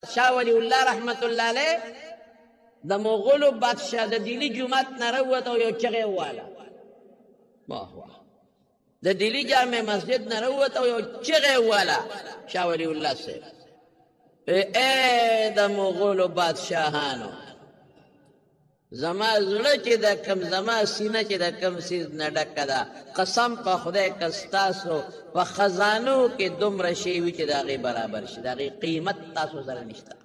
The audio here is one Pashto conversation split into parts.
شاه ولی الله رحمت الله علیه د مغولو بادشاه د دلی جومات نه راووت او یو چغې وواله واه واه د دلی جامع مسجد نه راووت او یو چغې وواله شاه ولی الله صاحب ای د مغولو بادشاهانو زما زړه چې د کم زما سینه چې د کم سیز نه ډکه ده قسم په خدای که ستاسو په خزانو کې دومره شی وي چې د هغې برابر شي د هغې قیمت تاسو سره نشته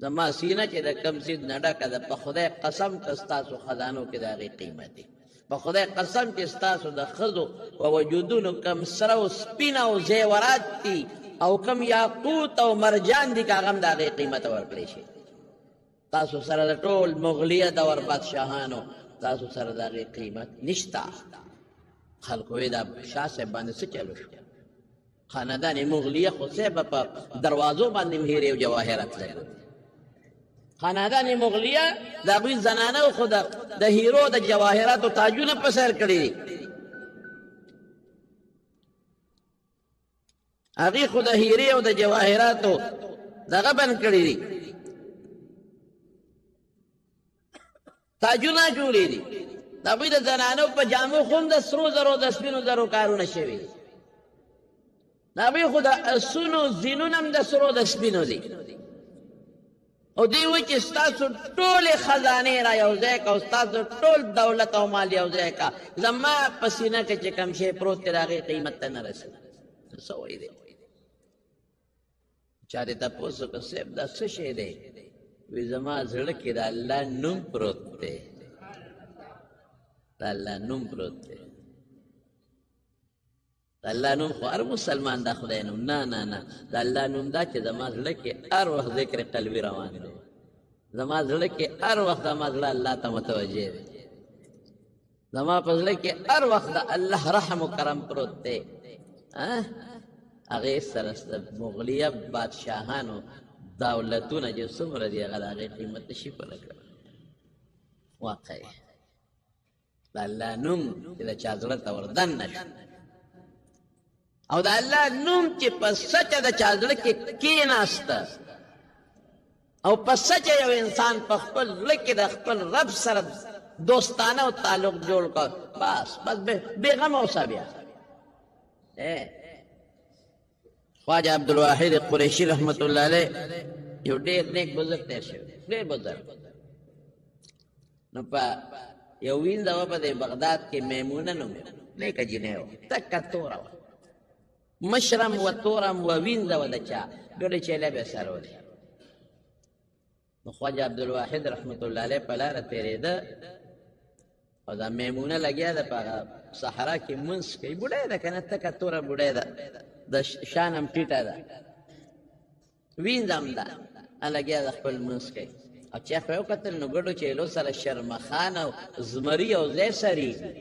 زما سینه چې د کم سیز نه ډکه ده په خدای قسم که ستاسو خزانو کې د هغې قیمت دی په خدای قسم چې ستاسو د ښځو په وجودونو کم سره او سپین او زیورات دي او کم یاقوت او مرجان دي که هغه هم د هغې قیمت ورکړی شي تاسو سره د ټول مغلیه دور بادشاهانو تاسو سره د هغې قیمت نشته خلکو وی دا شاه صاحب باندې څه چلو شو خاندان مغلیه خو صاحب په دروازو باندې مهیرې او جواهرات لري خاندان مغلیه د هغوی زنانه خو د هیرو د جواهراتو تاجونه په سر کړي دي هغې خو د هیرې او د جواهراتو دغه بند کړي دي تاجونه جوړې دي د هغوی د زنانو په جامو خو هم د سرو زرو د سپینو زرو کارونه شوي دي د هغوی خو د اسونو زینونه هم د سرو د سپینو دي او دوی وایي چې ستاسو ټولې خزانې را یو ځای که او ستاسو ټول دولت او مال یو ځای که زما په سینه کې چې کوم شی پروت دی د هغې قیمت ته نه رسېږي څه وایي دی چا دې تپوس وکړه صاحب دا څه شی دی وی زما زړه کې د الله نوم پروت دی د الله نوم پروت دی د الله نوم خو هر مسلمان دا خدای نوم نه نه نه د الله نوم دا چې زما زړه کې هر وخت ذکر قلبي روان دی زما زړه کې هر وخت زما زړه الله ته متوجه دی زما په زړه کې هر وخت د الله رحم و کرم پروت دی هغې سره د مغلیه بادشاهانو دولتونه چې څومره دي هغه د هغې قیمت نشي پوره کړی واقع د الله نوم چې د چا زړه ته وردن نه شي او د الله نوم چې په سچه د چا زړه کې کېناسته او په سچه یو انسان په خپل زړه کې د خپل رب سره دوستانه او تعلق جوړ کړ بس بېغمه اوسه بیا خواجه عبدالواحد قریشي رحمت الله علیه یو ډېر نیک بزرګ تیر شوی ډېر بزرګ نو په یو وینده وه په دې بغداد کې میمونه نوم نیکه جینۍ وه تکه توره وه مشرم و تورم و وینده وه د چا ګډې چیلې به یې سره ولې نو خواجه عبدالواحد رحمت الله علیه په لاره تېرېده او دا میمونه لګیا ده په هغه صحرا کې منځ کوي بوډۍ ده که نه تکه توره بوډۍ ده د شان هم ټیټه ده وینده هم ده لګیا ده خپل منځ کوي او چې خو یې وکتل نو ګډو چیلو سره شرمخان او زمري یو ځای سرېږي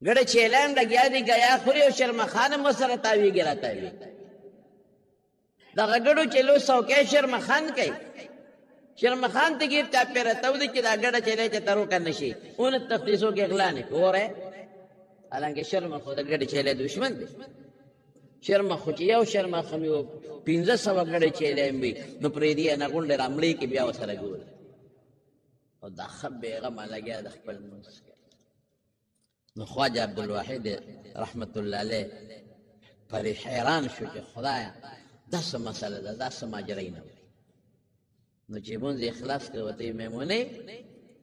ګډه چیله هم لګیا دي ګیا خوري او شرمخان هم ورسره تاویږي را تاویږي دغه ګډو چیلو څوکۍ شرمخان کوي شرمخان ته ګیر چا پیره تودي چې دا ګډه چیلې چې ته روکه نه شي اون تفتیشو کې اغلا نه وره حالانکه شرمخ خو د ګډې چیلې دشمن دی شرمخ خو چې یو شرمخ هم یو 1500 ګډې چیلې هم وي نو پرېږدي یې نه غونډې رامړې کې بیا ورسره ګوري او دا ښه بېغمه لګیا د خپل منځ کې نو خواجه عبدالواحد رحمت الله علیه پرې حیران شو چې خدایه دا څه مسله ده دا څه ماجرۍ نه وي نو چې مونځ یې خلاص کړ ورته یې میمونې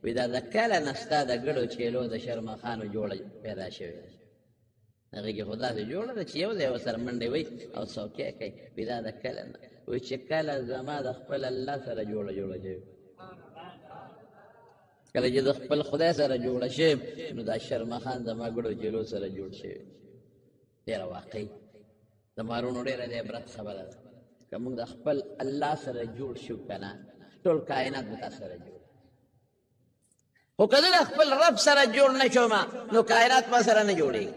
وی دا د کله نه ستا د ګډو چیلو د شرمخانو جوړه پیدا شوې ده هغې کې خو داسې جوړه ده چې یو ځای ورسره منډې وی او څوکۍ کوي وی دا د کله نه وی چې کله زما د خپل الله سره جوړه شوې کله چې د خپل خدای سره جوړه شي نو دا شرمخان زما ګډو چیلو سره جوړ شوی ډېره واقعي د مارونو ډېره د عبرت خبره ده که موږ د خپل الله سره جوړ شو که نه ټول کائنات به تا سره جوړ خو که زه د خپل رب سره جوړ نه شوم نو کائنات ما سره نه جوړېږي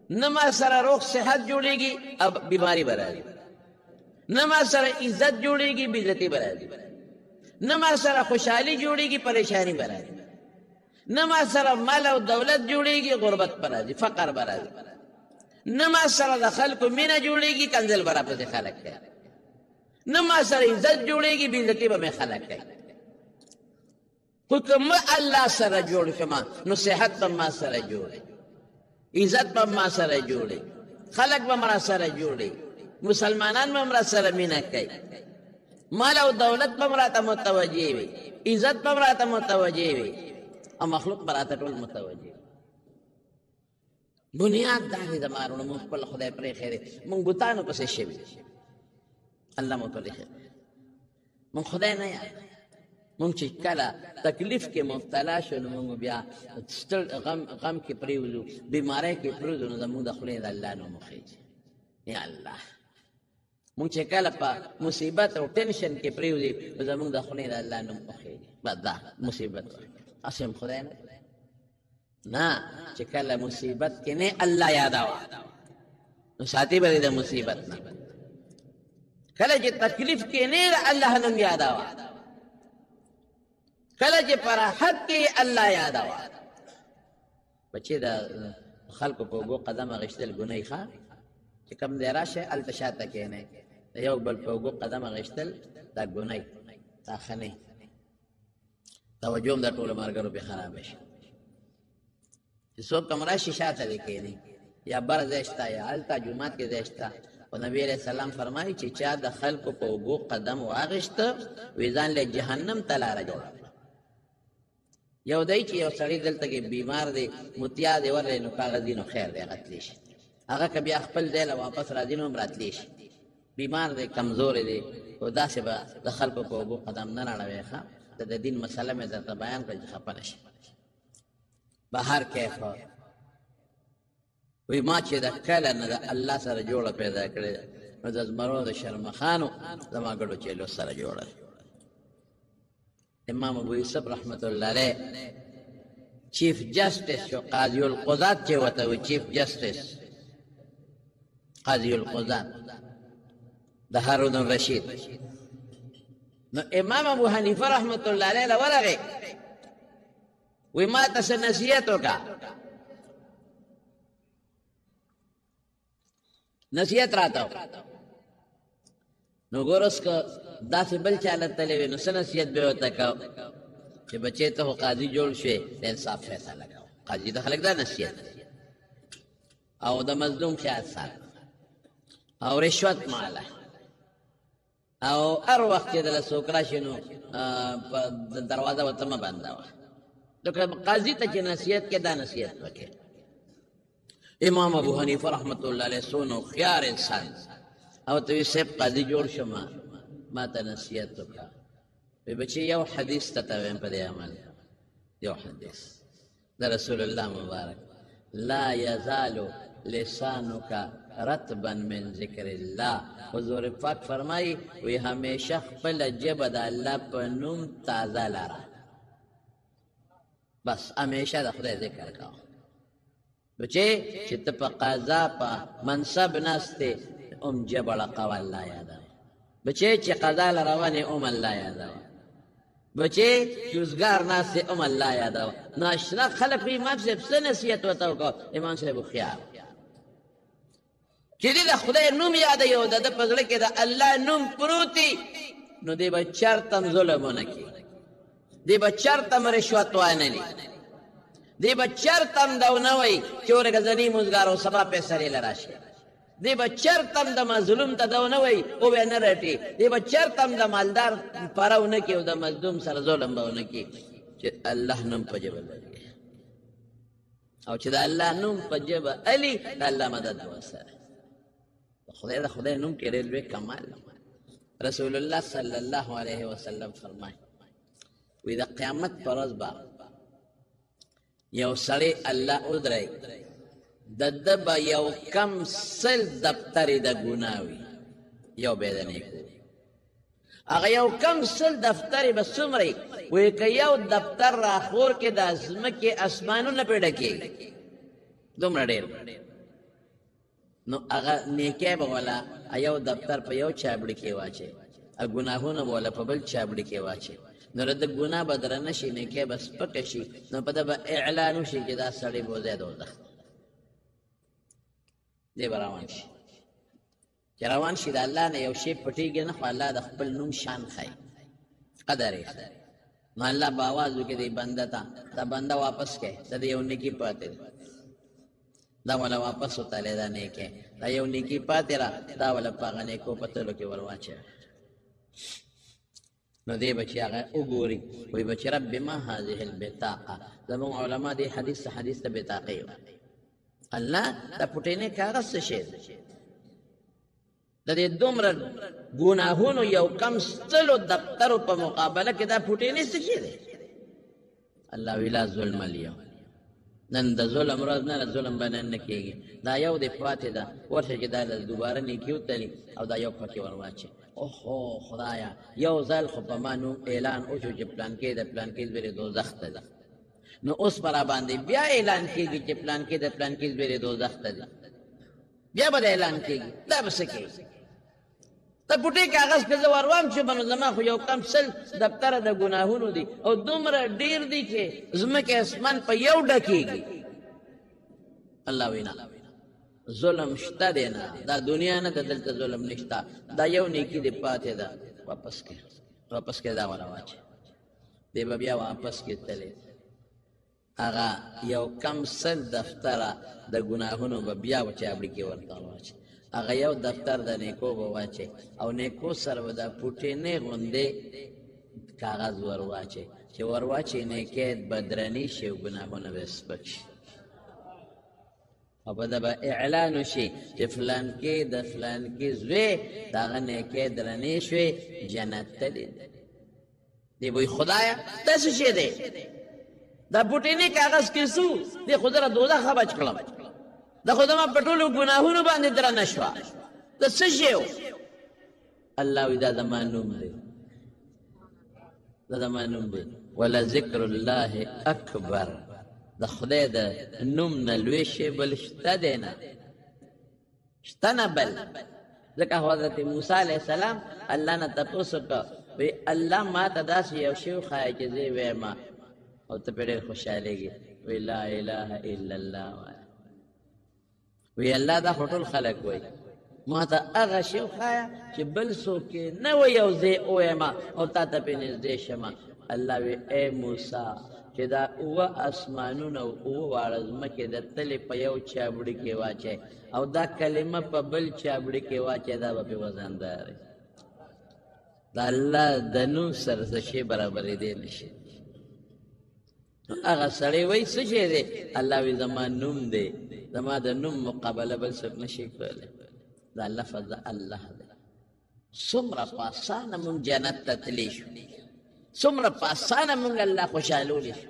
نه ما سره روغ صحت جوړېږي او بیماري به راځي نه ما سره عزت جوړېږي بېعزتي به راځي نه ما سره خوشحالي جوړېږي پریشانی به راځي نه ما سره مال او دولت جوړېږي غربت به راځي فقر به راځي نه ما سره د خلکو مینه جوړېږي کنځل به راپسې خلک کوي، نه ما سره عزت جوړېږي بې عزتي به مې خلک کوي. خو که مه الله سره جوړ شمه نو صحت به ما سره جوړې، عزت به ما سره جوړې، خلک به ما سره جوړې، مسلمانان به ما سره مینه کوي، مال او دولت به راته متوجه وي، عزت به راته متوجه وي، او مخلوق به راته ټول متوجه وي. بنیاد دا دی د مارونو مونږ خپل خدای پرېښی دی، مونږ بوتانو پسې شوي، الله مو پرېښی، مونږ خدای نه یاد. مونږ چې کله تکلیف کې مبتلا شو نو مونږ بیا ستړ غم کې پرېوځو، بیمارۍ کې پرېوځو نو زمونږ د خولې د الله نوم وخېږي. یا الله مونږ چې کله په مصیبت او ټینشن کې پرېوځي نو زمونږ د خولې د الله نوم وخېږي. بس دا مصیبت هسې هم خدای نه نه، چې کله مصیبت کې نه الله یادوه نو ساتي به د مصیبت نه، کله چې تکلیف کې نه الله نوم یادوه، کله چې په راحت کې الله یادوه. بچې د خلکو په اوږو قدم اخیستل ګناه ښه، چې کوم ځای راشئ هلته شاته کښېنئ، د یو بل په اوږو قدم اخیستل دا ګناه، دا ښه نه، توجه هم د ټولو ملګرو پرې خرابه شي. چې څوک هم راشي شاته دې کښېنئ، یا بر ځای شته یا هلته جومات کې ځای شته. او نبی علیه السلام فرمایي چې چا د خلکو په اوږو قدم واخیسته وایي ځان له جهنم ته لاره جوړه. یو دی چې یو سړی دلته کې بیمار دی، متیا دی ورلی نو کاغذي نو خیر دی هغه تلی شي، هغه که بیا خپل ځای له واپس راځي نو هم راتلی شي. بیمار دی کمزوری دی، خو داسې به د خلکو په اوږو قدم نه راړوې ښه. د دین مسله مې درته بیان کړه چې خفه نه شي. بهر کیف وی ما چې د کله نه د الله سره جوړه پیدا کړې نو د زمرو د شرمخانو زما ګډو چیلو سره جوړه. امام ابو یوسف رحمت الله علیه چیف جسټس شو، قاضی القضات چې ورته وي، چیف جسټس قاضی القضات د هارون الرشید. نو امام ابو حنیفه رحمت الله علیه ورغی وی ما ته څه نصیحت وکړه، نصیحت راته وکړه. نو ګوروس که داسې بل چاله تللی وي نو څه نصیحت به ورته کو چې بچې ته خو قاضي جوړ شوې د انصاف فیصله کوه. قاضي د خلک دا نصیحت دی، او د مظلوم خیال ساته، او رشوت ماله، او هر وخت چې دله څوک راشي نو په دروازه ورته مه بندوه. لکه قاضي ته چې نصیحت کې دا نصیحت وکړي. امام ابو حنیفه رحمت الله علیه څونه هوښیار انسان، او ته وی صاحب قاضي جوړ شم ما ته نصیحت وکړه. وی بچې یو حدیث ته ته ویم په دې عمل، یو حدیث د رسول الله مبارک، لا یزال لسانک رطبا من ذکر الله. حضور پاک فرمایي وی همیشه خپل ژبه د الله په نوم تازه لره، بس همیشه د خدای ذکر کوه. بچې چې ته په قضا په منصب ناستې ام جبړه قوه الله یاده، بچې چې قضا له روانې ام الله یاده، بچې چې اوزګار ناستې ام الله یاده. ناشنا خلک وي امام صاحب څه نصیحت ورته وکړو؟ امام صاحب هوښیار چې دې د خدای نوم یادوي او د ده په زړه کې د الله نوم پروت وي نو دی به چرته هم ظلم ونه کړي، دی به چرته هم رشوت وانهلي، دی به چرته هم دا ونه وایي چې ورګه زه نیم اوزګار او سبا فیصلې له راشي، دی به چرته هم د مظلوم ته دا ونه وایي او به نه رټي، دی به چرته هم د مالدار پاره ونه کړي او د مظلوم سره ظلم به ونه کړي. چې الله نوم په ژبه لري، او چې د الله نوم په ژبه علي د الله مدد ورسره. خدای د خدای نوم کې ډېر لوی کمال. رسول الله صلی الله علیه وسلم فرمایي وی د قیامت پر ورځ به یو سړی الله ودرئ، د ده به یو کم سل دفترې د ګناه وي، یو به د نیکو. هغه یو کم سل دفترې به څومره وی که یو دفتر راخور کې د ځمکې اسمانونه پرې ډکېږي، دومره ډېر. نو هغه نیکۍ به والا یو دفتر په یو چابړي کې واچي، ګناهونه به والا په بل چابړي کې واچي. نو د ګناه به درنه شي، نیکۍ به سپکه شي، نو په ده به اعلان وشي چې دا سړی بوځی دوزخ. دی به روان شي چې روان شي د الله نه یو شی پټېږي نه خو الله د خپل نوم شان ښایي قدر یې ښایي نو الله به آواز وکړي دی بنده ته دا بنده واپس کړئ د دې یو نیکي پاتې ده دا ولا واپس وتلی دا نیکي دا یو نیکي پاتې را دا ولا په هغه نیکو په تلو کې ور واچوي نو دی به چې هغه وګوري وایي به چې رب ما هذه البطاقه زموږ علما دې حدیث ته بطاقې وایي الله دا پټینې کاغذ څه شی دی د دې دومره ګناهونو یو کم ستلو دفترو په مقابله کې دا پټینې څه شی دی الله وی لا ظلم اليوم نن د ظلم ورځ نه ظلم باندې نه کېږي دا یو د پاتې ده ورشه چې دا دوباره نیکي وتلي او دا یو پکې ور واچي اوهو خدایا یو ځل خو په ما نوم اعلان وشو چې پلان کې د پلان کې زبېرې دوزخ ته ده نو اوس پر باندې بیا اعلان کېږي چې پلان کې د پلان کې زبېرې دوزخ ته ده بیا به اعلان کېږي دا به څه کېږي ته پټې کاغذ کې زه وروام چې بنو زما خو یو کم سل دفتره د ګناهونو دي او دومره ډېر دي چې ځمکې اسمان په یو ډکېږي الله وینا ظلم شته دی نه دا دنیا نه ده دلته ظلم نشته دا یو نیکي دی پاتې ده واپس کې دا ولا واچي دی به بیا واپس کې تللی هغه یو کم سل دفتره د ګناهونو به بیا چابړي کې ورته واچي هغه یو دفتر د نیکو به واچي او نیکو سره به دا پوټینې غوندې کاغذ ور واچي چې ور واچي نیکې بدرني شي او ګناهونه به سپک شي او په دا به اعلان وشي چې فلان کې د فلان کې زوی د هغه نیکې درنې شوې جنت ته دی وایي خدایه دا څه شی دی دا پوټینې کاغذ کې څو دی خو زه را دوزخه بچ کړم دا خو زما په ټولو ګناهونو باندې درنه شوه دا څه شی و الله وایي دا زما نوم دی دا زما نوم دی ولذکر الله اکبر د خدای د نوم نه لوی شی بل شته دی نه شته نه بل ځکه حضرت موسی علیه السلام الله نه تپوس وکړه وی الله ما ته داسې یو شی وښایه چې زه یې ویم او ته پرې ډېر خوشحالېږي وی لا اله الا الله وی الله دا خو ټول خلک وایي ما ته هغه شی وښایه چې بل څوک یې نه وایي او زه یې ووایم او تا ته پرې نږدې شم الله وی ای موسی چې دا اوه اسمانونه او اوه واړه ځمکې د تلې په یو چابړي کې واچئ او دا کلمه په بل چابړي کې واچئ دا به پې وزندارئ د الله د نوم سره څه شی برابرېدی نه شي هغه سړی وایي څه شی دی الله وی زما نوم دی زما د نوم مقابله بل څوک نه شي کولی دا لفظ د الله دی څومره په اسانه مونږ جنت ته تللی شو څومره په اسانه مونږ الله خوشحالولی شو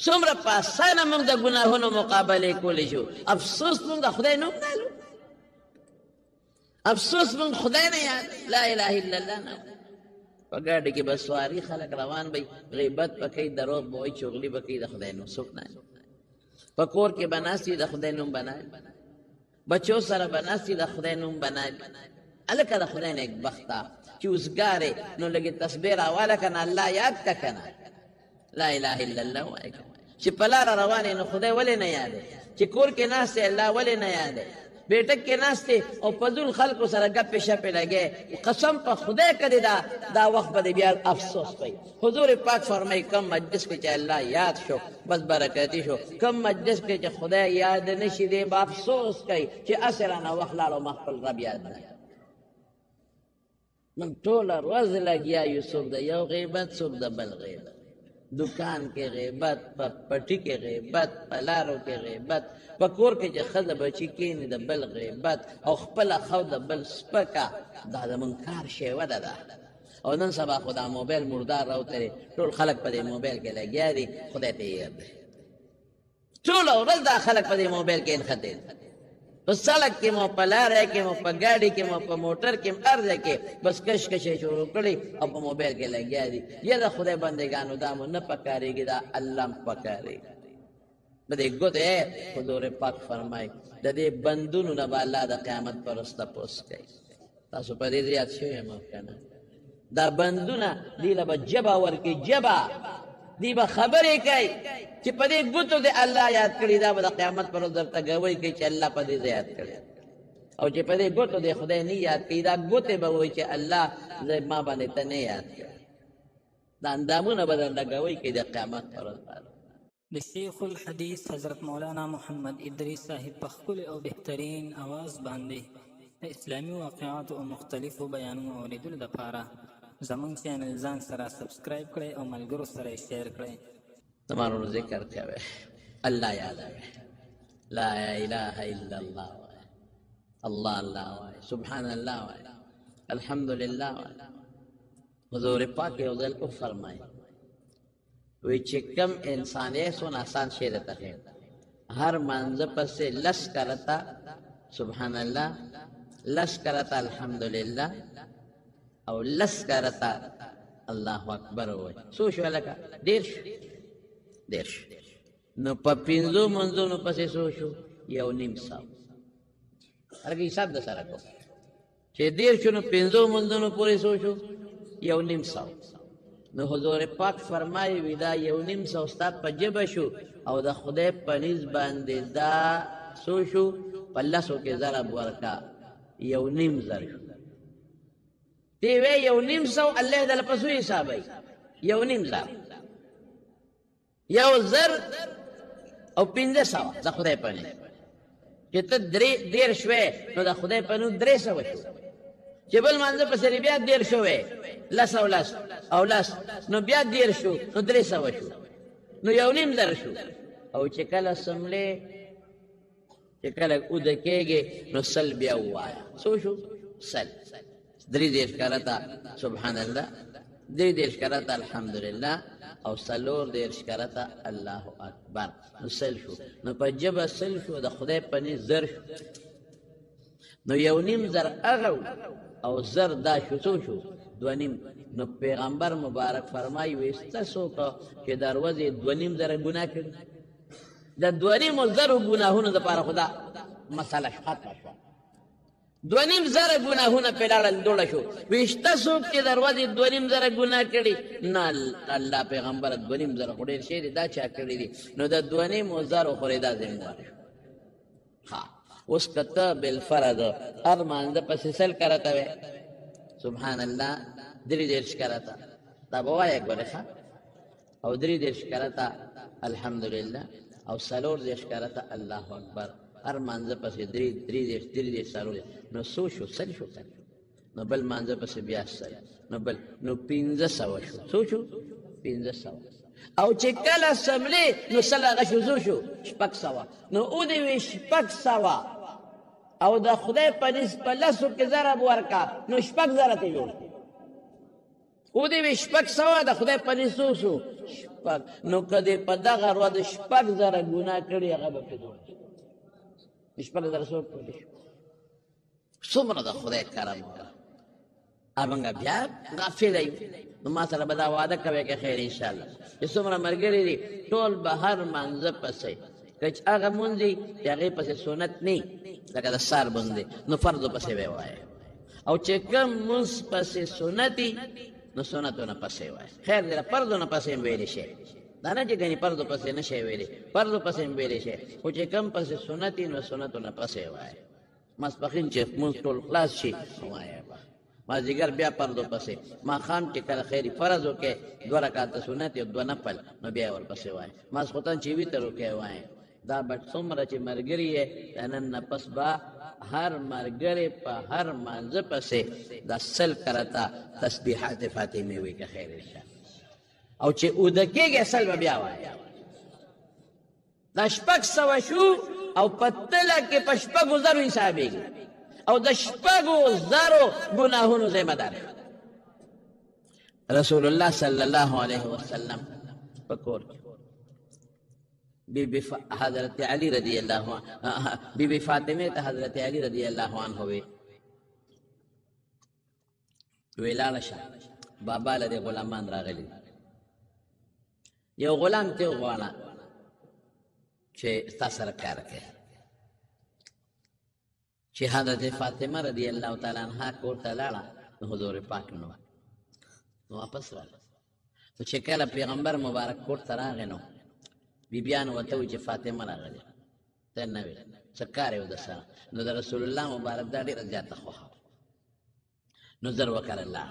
څومره په اسانه مونږ د ګناهونو مقابلې کولی شو افسوس مونږ د خدای نوم نه لرو افسوس مونږ خدای نه یاد لا اله الا الله نه په ګاډي کې به سواري خلک روان وي غیبت به کوي دروغ به وایي چغلي به کوي د خدای نوم څوک نه په کور کې به ناست وي د خدای نوم به نه بچو سره به ناست وي د خدای نوم به نه هلکه د خدای نیکبخته چې اوسګارې نو لږې تسبیح راواله که نه الله یاد که که نه لا اله الا الله وایه چې په لاره روان نو خدای ولې نه یادې چې کور کې ناست الله ولې نه یادې بیٹک کې ناست او فضول خلکو سره ګپې شپې لګې قسم په خدای کړې دا وخت به بیا افسوس کوي حضور پاک فرمایي کم مجلس کې چې الله یاد شو بس برکتي شو کم مجلس کې چې خدای یاد نشي دی به افسوس کوي چې هسې رانه وخت لاړو ما خپل رب یاد نه من ټوله ورځ لګیا یو څوک د یو غیبت څوک د بل غیبت دکان کې غیبت په پټي کې غیبت په لارو کې غیبت په کور کې چې ښځه بچي کښېني د بل غیبت او خپله خو د بل سپکه دا زمونږ کار شیوه ده او نن سبا خو دا موبایل مردار راوتلی ټول خلک په دې موبایل کې لګیا دي خدای ته یې یاد دی ټوله ورځ دا خلک په دې موبایل کې نښتي دي په سړک کې مو په لاره کې مو په ګاډي کې مو په موټر کې هر ځای کې بس کشکشې شروع کړي او په موبایل کې لګیا دي یا د خدای بندګانو دا مو نه پکارېږي دا الله م پکارېږي د دې ګوتې حضور پاک فرمایي د دې بندونو نه به الله د قیامت پر ورځ تپوس کوي تاسو په دې زیات شوي یم که نه دا بندونه دې له به ژبه ورکړي ژبه دی به خبرې کوي چې په دې ګوتو دې الله یاد کړي دا به د قیامت پر ورځ درته ګوی کوي چې الله په دې یاد کړي او چې په دې ګوتو د خدای نه یاد کوي دا ګوتې به وایي چې الله زه ما باندې ته نه یاد کوي دا اندامونه به درنه کوئ کې د قیامت پر ورځ د شیخ الحدیث حضرت مولانا محمد ادریس صاحب په ښکلي او بهترین اواز باندې د اسلامي واقعاتو او مختلفو بیانونو اورېدلو دپاره زموږ چینل ځان سره سبسکرایب کړئ او ملګرو سره یې شیر کړئ. تمہارو ذکر کوئ، الله یادوئ، لا اله الا الله وایئ، الله الله وایئ، سبحان الله وایئ، الحمدلله وایئ. حضور پاک یو ځل فرمایي وی چې کم انسان یې سون آسان شی رہتا ہے ہر منظر پر سے لس کرتا سبحان اللہ، لس کرتا الحمدللہ، او لس کرتا اللہ اکبر ہوئے سو شو لکا دیر شو نو پا پینزو منزو نو پسی سو شو یو نیم ساو ارگی حساب دا سارا کو چه دیر شو نو پینزو منزو نو پوری سو شو یو نیم ساو نو حضور پاک فرمائی وی دا یو نیم ساو ستا پا جب شو او دا خدای پنیز باندے دا سو شو پا لسو کے ضرب ورکا یو نیم زر شو تیوے یو نیم سو اللہ دل پسو حساب ہے یو نیم زر یو زر او پینزے سو دا خدای پنیز کہ تا دیر شوے نو دا خدای پنو درے سو شو چه بل منظر پسری بیا دیر شوے لس او لس او لس نو بیا دیر شو نو درے سو شو نو یو نیم زر شو او چه کل سملے چه کل ادکیگے نو سل بیا ہوایا سو شو سل دری دیش کرتا سبحان اللہ، دری دیش کرتا الحمدللہ، او سلور دیش کرتا اللہ اکبر نو سل شو نو پا جب سل شو دا خدای پنی زر شو نو یو نیم زر اغو او زر دا شو سو شو دو نیم نو پیغمبر مبارک فرمائی ویستا سو کا کہ دروازی دو نیم زر گناہ کر دا دو نیم زر گناہون دا پارا خدا مسئلہ ختم شو دو نیم زر گناہون پیلال دوڑا شو ویستا سو کہ دروازی دو نیم زر گناہ کری نا اللہ پیغمبر دو نیم زر خودیر شیر دا چا کری دی نو دا دو نیم زر خوریدہ زموار شو ہاں اس کتا بالفرد ارمان دا پس سل کرتا وے سبحان اللہ دری دیرش کرتا تا بوا ایک برخا او دری دیرش کرتا الحمدللہ او سلور دیرش کرتا اللہ اکبر ارمان دا پس دری دیرش سلور نو سو شو سل شو نو بل مانزا پس بیاس سل نو بل نو پینزا سوا شو سو شو پینزا سوا او چې کله سملی نو سل غشو زو شو شپک سوا نو او دیوی شپک سوا او دا خدای پنیز پلسو که ضرب ورکا نو شپک ضرطی جوڑ او دیوی شپک سوا دا خدای پنیز سو شو شپک نو کده پا دا غروا دا شپک ضر گناه کردی اغا پی دوڑ شپک ضر سو کردی شو سمرا دا خدای کرم ورکا ابنگا بیا غافل ایو نو ما سره بدا وعده کوي که خیر انشاءالله چې څومره ملګري دي ټول به هر مانځه پسې کچ هغه مونځ دي چې هغې پسې سنت نه لکه د سار باندې نو فرضو پسې به وایي او چې کوم مونځ پسې سنت دي نو سنتو نه پسې وایي خیر دی فرضو نه پسې ویلی شي دا نه چې ګنې فرضو پسې نه شي ویلی فرضو پسې ویلی شي خو چې کوم پسې سنت دي نو سنتو نه پسې وایي ماسپښین چې مونځ ټول خلاص شي وایي ما دیگر بیا پردو پسے ما خام چې کله خیری فرض وکې دو رکعات سنت او دو نفل نو بیا ور پسې وای ما سخوتن چې وی تر وکې وای دا بټ څومره چې مرګري نن نفس با هر مرګري په هر مانځ پسې د سل کرتا تسبیحات فاطمه وی که خیر انشاء او چې او دکېږي سل بیا وای دا شپږ سوه شو او پتله کې په شپږو زرو حسابېږي او د شپږو زرو گناهونو ذمہ دار رسول الله صلی الله علیه وسلم پکور بی بی حضرت علی رضی اللہ عنہ بی بی فاطمه ته حضرت علی رضی اللہ عنہ ہوئے ویلاله شه بابا له غلامان راغلی یو غلام ته غواړه چې تاسو سره کار کوي چې حضرت فاطمه رضی اللہ تعالی عنہ کور ته لاړه نو حضور پاک نو واپس راغله نو چې کله پیغمبر مبارک کور ته راغی نو بیبیانو ورته وویل چې فاطمه راغلې ته نه وې څه کار یې و د سره. نو د رسول الله مبارک دا ډېره زیاته خوښه نو زر وکړ الله.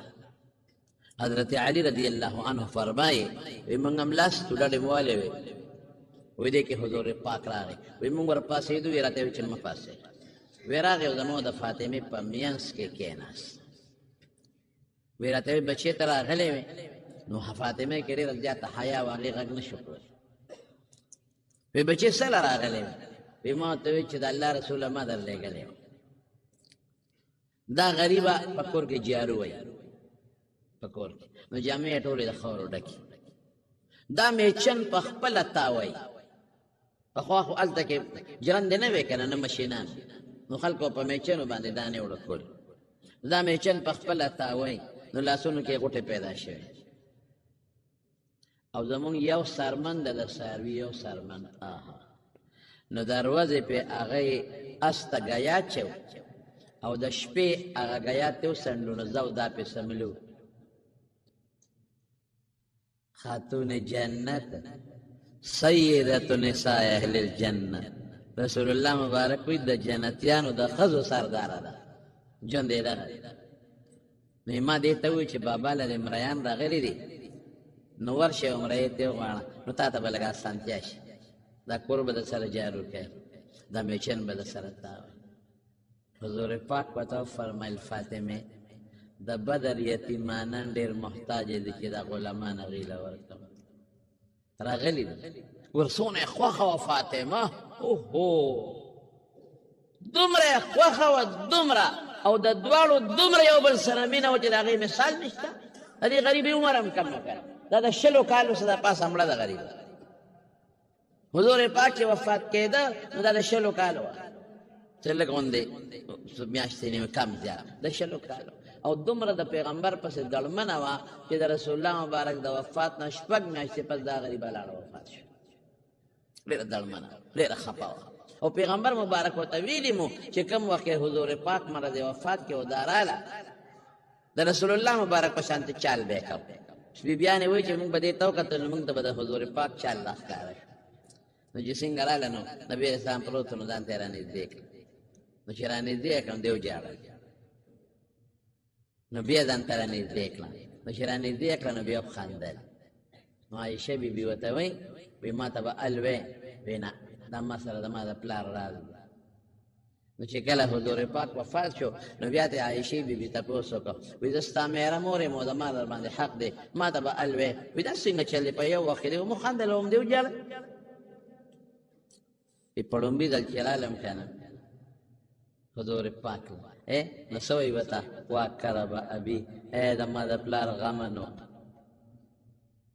حضرت علی رضی الله عنه فرمایي وی موږ هم لاس تو ډډې مولې وې وی دې کې حضور پاک راغی وی موږ ورپاسېدو وی راته وی چې مه پاسې وی راغی او زموږ د فاطمې په مینځ کې کېناست وی راته وی بچې ته راغلی وې نو فاطمه کې ډېره زیاته حیا وه هغې غږ نه شو کولی وی بچې څه له راغلی وې وی ما ورته وی چې د الله رسوله ما درلېږلی وه دا غریبه په کور کې جارو وی په کور کې نو جامې یې ټولې د خاورو ډکې دا میچن په خپله تاوی پخوا خو هلته کې جرندې نه وې که نه نه مشینان نو خلکو په میچنو باندې دانې وړکولې دا میچن په خپله تاوی نو لاسونو کې غوټې پیدا شوې او زمونږ یو سرمن د څاروي یو سرمن آها نو دروازې پې هغه یې اس ته ګیا چو او د شپې هغه ګیا ته وڅنډو نو زه او دا پې سملو خاتون جنت سیدت نساء اهل الجنه رسول الله مبارک وی د جنتیانو د ښځو سرداره ده ژوند یې دغه نو ما دې ته وویل چې بابا له دې مریان راغلي دي نو ورشې او مریې ته وغواړه نو تا ته به لږ اسانتیا شي دا کور به در سره جارو کوي دا میچن به در سره تاوي حضور پاک ورته وفرمیل فاطمې د بدر یتیمانان ډېر محتاج دي چې دا غلامان هغې له ورکړم راغلي دي ورڅونه یې خوښه وه فاطمه اوهو دومره یې خوښه وه دومره او د دواړو دومره یو بل سره مینه وه چې د هغې مثال نشته د دې غریبې عمر هم کم نه کړ دا د 20 کالو څه د پاسه مړه ده غریبه حضور پاک چې وفات کېده نو دا د 20 کالو وه څه لږ غوندې میاشتې نیمه کم زیات د 20 کالو او دومره د پیغمبر پسې دړمنه وه چې د رسول الله مبارک د وفات نه 6 میاشتې پس دا غریبه لاړه وفات شو ډېره دړمنه ډېره خفه وه او پیغمبر مبارک ورته ویلي مو چې کوم وخت حضور پاک مړه د وفات کې و دا راله د رسول الله مبارک په شانتې چال به یې کوو بیبیانې وایي چې موږ به دې ته وکتل نو موږ ته به د حضور پاک چال راښکاره شو نو چې څنګه راله نو نبي اسلام پروت نو ځان ته یې رانږدې کړه نو چې رانږدې یې کړم دی وجاړل نو بیا ځان ته رانږدې کړه نو چې رانږدې یې کړه نو بیا وخندل نو عایشه بیبي ورته وایي وایي ما ته به ال وی وایي نه دا ما سره د ما د پلار راز دی نو چې کله حضور پاک وفات شو نو بیا ته عایشې بیبي تپوس وکړه وایي زه ستا مېره مور یم او د ما در باندې حق دی ما ته به ال وی وایي دا څنګه چل دی په یو وخت کې دی مو خندل هم دی وجاړه په لومبي ځل چې رالم که نه حضور پاک نو څه وایي ورته واکربه ابي د ما د پلار غمه نو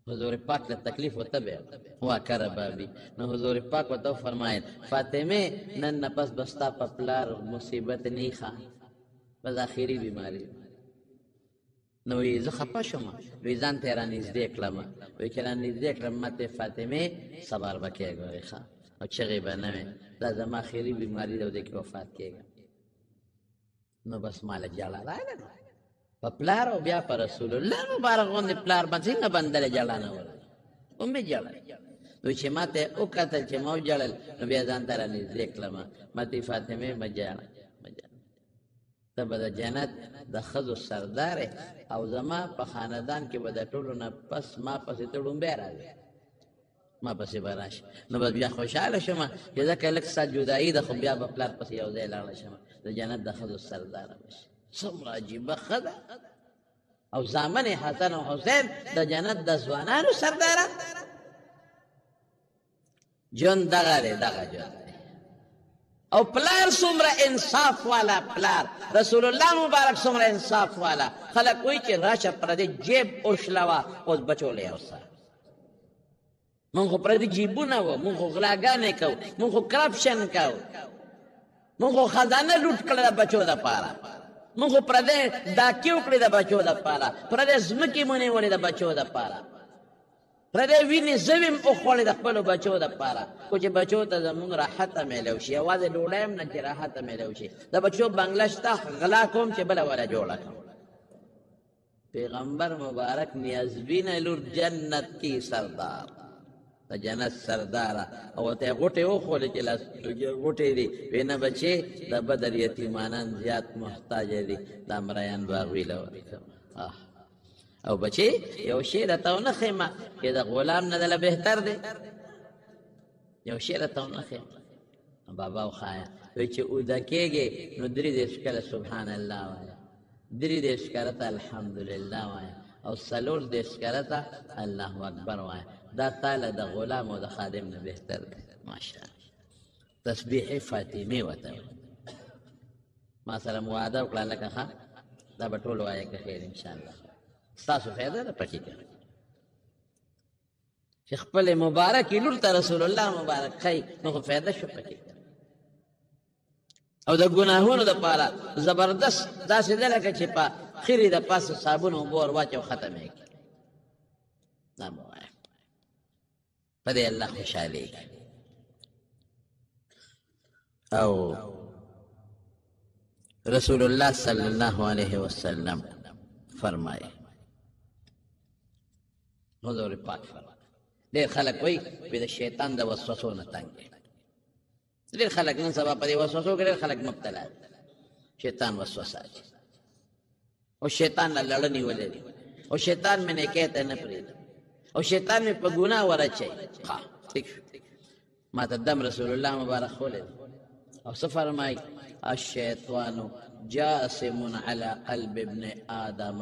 حضور پاک له تکلیف ورته بیا واکربه ابي نو حضور پاک ورته وفرمایل فاطمې نن نه پس به ستا په پلار مصیبت نه ښه بس اخري بیماري نو وایي زه خفه شوم وایي ځان ته یې رانږدې کړم وایي چې رانږدې کړم ما ته فاطمې صبر به کېږه وایي ښه او چغې به نه وې دا زما اخري بیماري ده او دې کې وفات کېږم نو بس ما له جاړه راغله نو په پلار او بیا په رسول الله مبارک غوندې پلار باندې څنګه بندله جاړه نه ورغله ومې جاړه نو چې ما ته وکتل چې ما وجاړل نو بیا ځان ته رانږدې کړم ما ته فاطمې مه جاړه ته به د جنت د ښځو سردار او زما په خاندان کې به د ټولو نه پس ما پسې ته ړومبی راځې ما پسې به راشي نو بس بیا خوشحاله شم چې ځکه لږ ستا جدایي ده خو بیا به پلار پسې یو ځای لاړه شم د جنت د ښځو سرداره به شي څومره عجیبه ښه ده او زامن حسن او حسین د جنت د ځوانانو سرداره ژوند دغه دی دغه ژوند دی او پلار څومره انصاف والا پلار رسول الله مبارک څومره انصاف والا خلک وایي چې راشه پردې جیب اوښلوه اوس بچو له یو سره مونږ خو پردي جیبونه وو مونږ خو غلاګانې کوو مونږ خو کرپشن کوو مونږ خو خزانه لوټ کړه د بچو دپاره مونږ خو پردی ډاکې وکړې د بچو دپاره پردی ځمکې مو نیولې د بچو دپاره پردی وینې زویم وخوړې د خپلو بچو دپاره خو چې بچو ته زمونږ راحته میلو شي یوازې ډوډۍ هم نه چې راحته میلو شي د بچو بنګله شته غلا کوم چې بله وله جوړه کړم پیغمبر مبارک نیازبین لور جنت کی سردار د جنت سرداره او ته غوټې وخولې چې لاس غوټې دي وی نه بچې د بدر یتیمانان زیات محتاج دي دا مریان باغ ویله او بچې یو شی راته ونه ښیمه چې د غلام نه دله بهتر دی یو شی راته ونه ښیمه بابا وښایه وی چې اوده کېږې نو درې دېرش کله سبحان الله وایه درې دېرش کله ته الحمدلله وایه او څلور دېرش کله ته الله اکبر وایه دا تاله د غلام او د خادم نه بهتر دی ماشاءالله تسبیح فاطمې ورته ما سره مو وعده وکړه لکه ښه دا به ټول وایه که خیر انشاءالله ستاسو فایده ده پکې که چې خپلې مبارکې لور ته رسول الله مبارک ښایي نو خو فایده شو پکې او د ګناهونو دپاره زبردست داسې ده لکه چې په خیرې د پاسه صابون اوبه ور واچو ختمې کړي دا به وایه په دې الله خوشحالېږي او رسول الله صلی الله علیه وسلم فرمایي حضور پاک فرمایي ډېر خلک وایي د شیطان د وسوسو نه تنګ دی ډېر خلک نن سبا په دې وسوسو کې ډېر خلک مبتلا دي شیطان وسوسه اچي او شیطان له لړه نیولې دي او شیطان مې نیکۍ ته نه پرېږدي او شیطان مې په ګناه ور اچوي ښه ټیک شو ما ته دم رسول الله مبارک خولی دی او څه فرمایي الشیطان جاسم علی قلب ابن آدم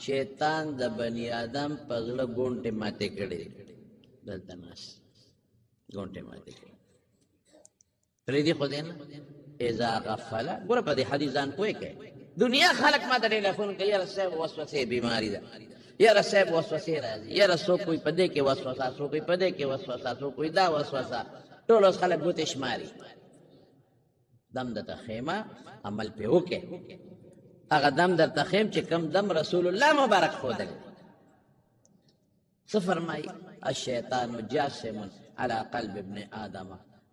شیطان د بني آدم په زړه ګونټې ماتې کړې دي دلته ناست ګونټې ماتې کړې پرېږدي خو دی نه اذا غفله ګوره په دې حدیث ځان پوه کړئ دنیا خلک ما ته ټېلیفون کوي یاره صاحب وسوسې بیماري ده یاره صاحب وسوسې راځي یاره څوک کوي په دې کې وسوسه څوک کوي په دې کې وسوسه څوک کوي دا وسوسه ټول اوس خلک ګوتې شماري دم درته ښیمه عمل پې وکړې هغه دم درته ښیم چې کوم دم رسول الله مبارک ښودلی څه فرمایي الشیطان جاسم علی قلب ابن آدم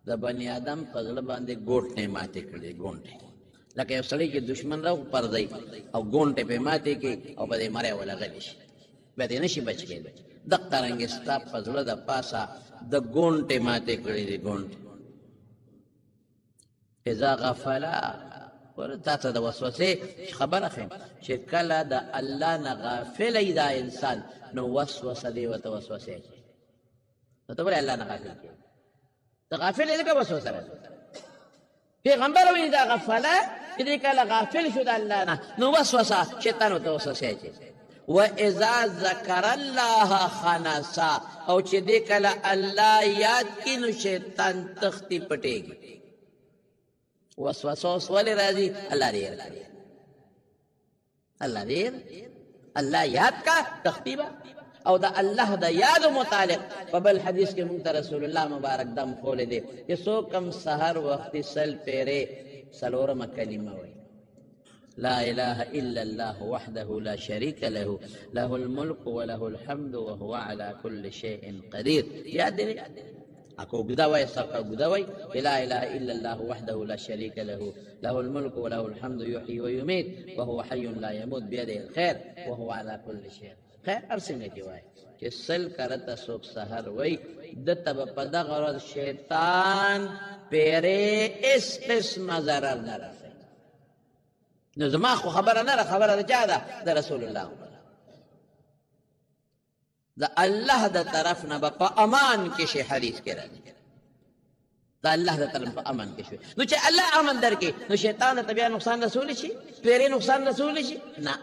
د بني آدم په زړه باندې ګوټې ماتې کړي ګونټې لکه یو سړی چې دشمن راو پردی او ګونټې پې ماتې کړي او په دې مری ولغلی شي بیا دې نشي بچ کېدی دغه رنګې ستا په زړه د پاسه د ګونټې ماتې کړي دي ګونټې اذا غفله ور تا ته د وسوسې خبره ښیم چې کله د الله نه غافل وي دا انسان نو وسوسه دې ورته وسوسې اچوي نو ته ولې الله نه غافل کېږي ته غافل یې ځکه وسوسه راځي پیغمبر وایي دا غفله چې دې کله غافل شو د الله نه نو وسوسه شیطان ورته وسوسې اچوي واذا ذکر الله خنسا او چې دې کله الله یاد کړي نو شیطان تختی پټېږي وسوسه اوس ولې راځي الله دې راځي الله دې الله یاد کا تختی او د الله د یاد متعلق په بل حدیث کې مونږ ته رسول الله مبارک دم خولی دی چې څوک کم سحر وختي سل پیرې څلورمه کلمه وایي لا اله الا الله وحده لا شريك له له الملك وله الحمد وهو على كل شيء قدير یاد دی اكو غداوي سقا غداوي لا اله الا الله وحده لا شريك له له الملك وله الحمد يحيي ويميت وهو حي لا يموت بيده الخير وهو على كل شيء خیر ارسنه کی وای چې سل کرته سوک سحر وای د تب په دغه ورځ شیطان پیرې اس قسم ضرر نه رسي نو زما خو خبره نه خبره ده چا ده د رسول الله د الله د طرف نه په امان کې شي حدیث کې راځي د الله د طرف په امان کې شي نو چې الله امان درکې نو شیطان ته بیا نقصان رسول شي پیرې نقصان رسول شي نه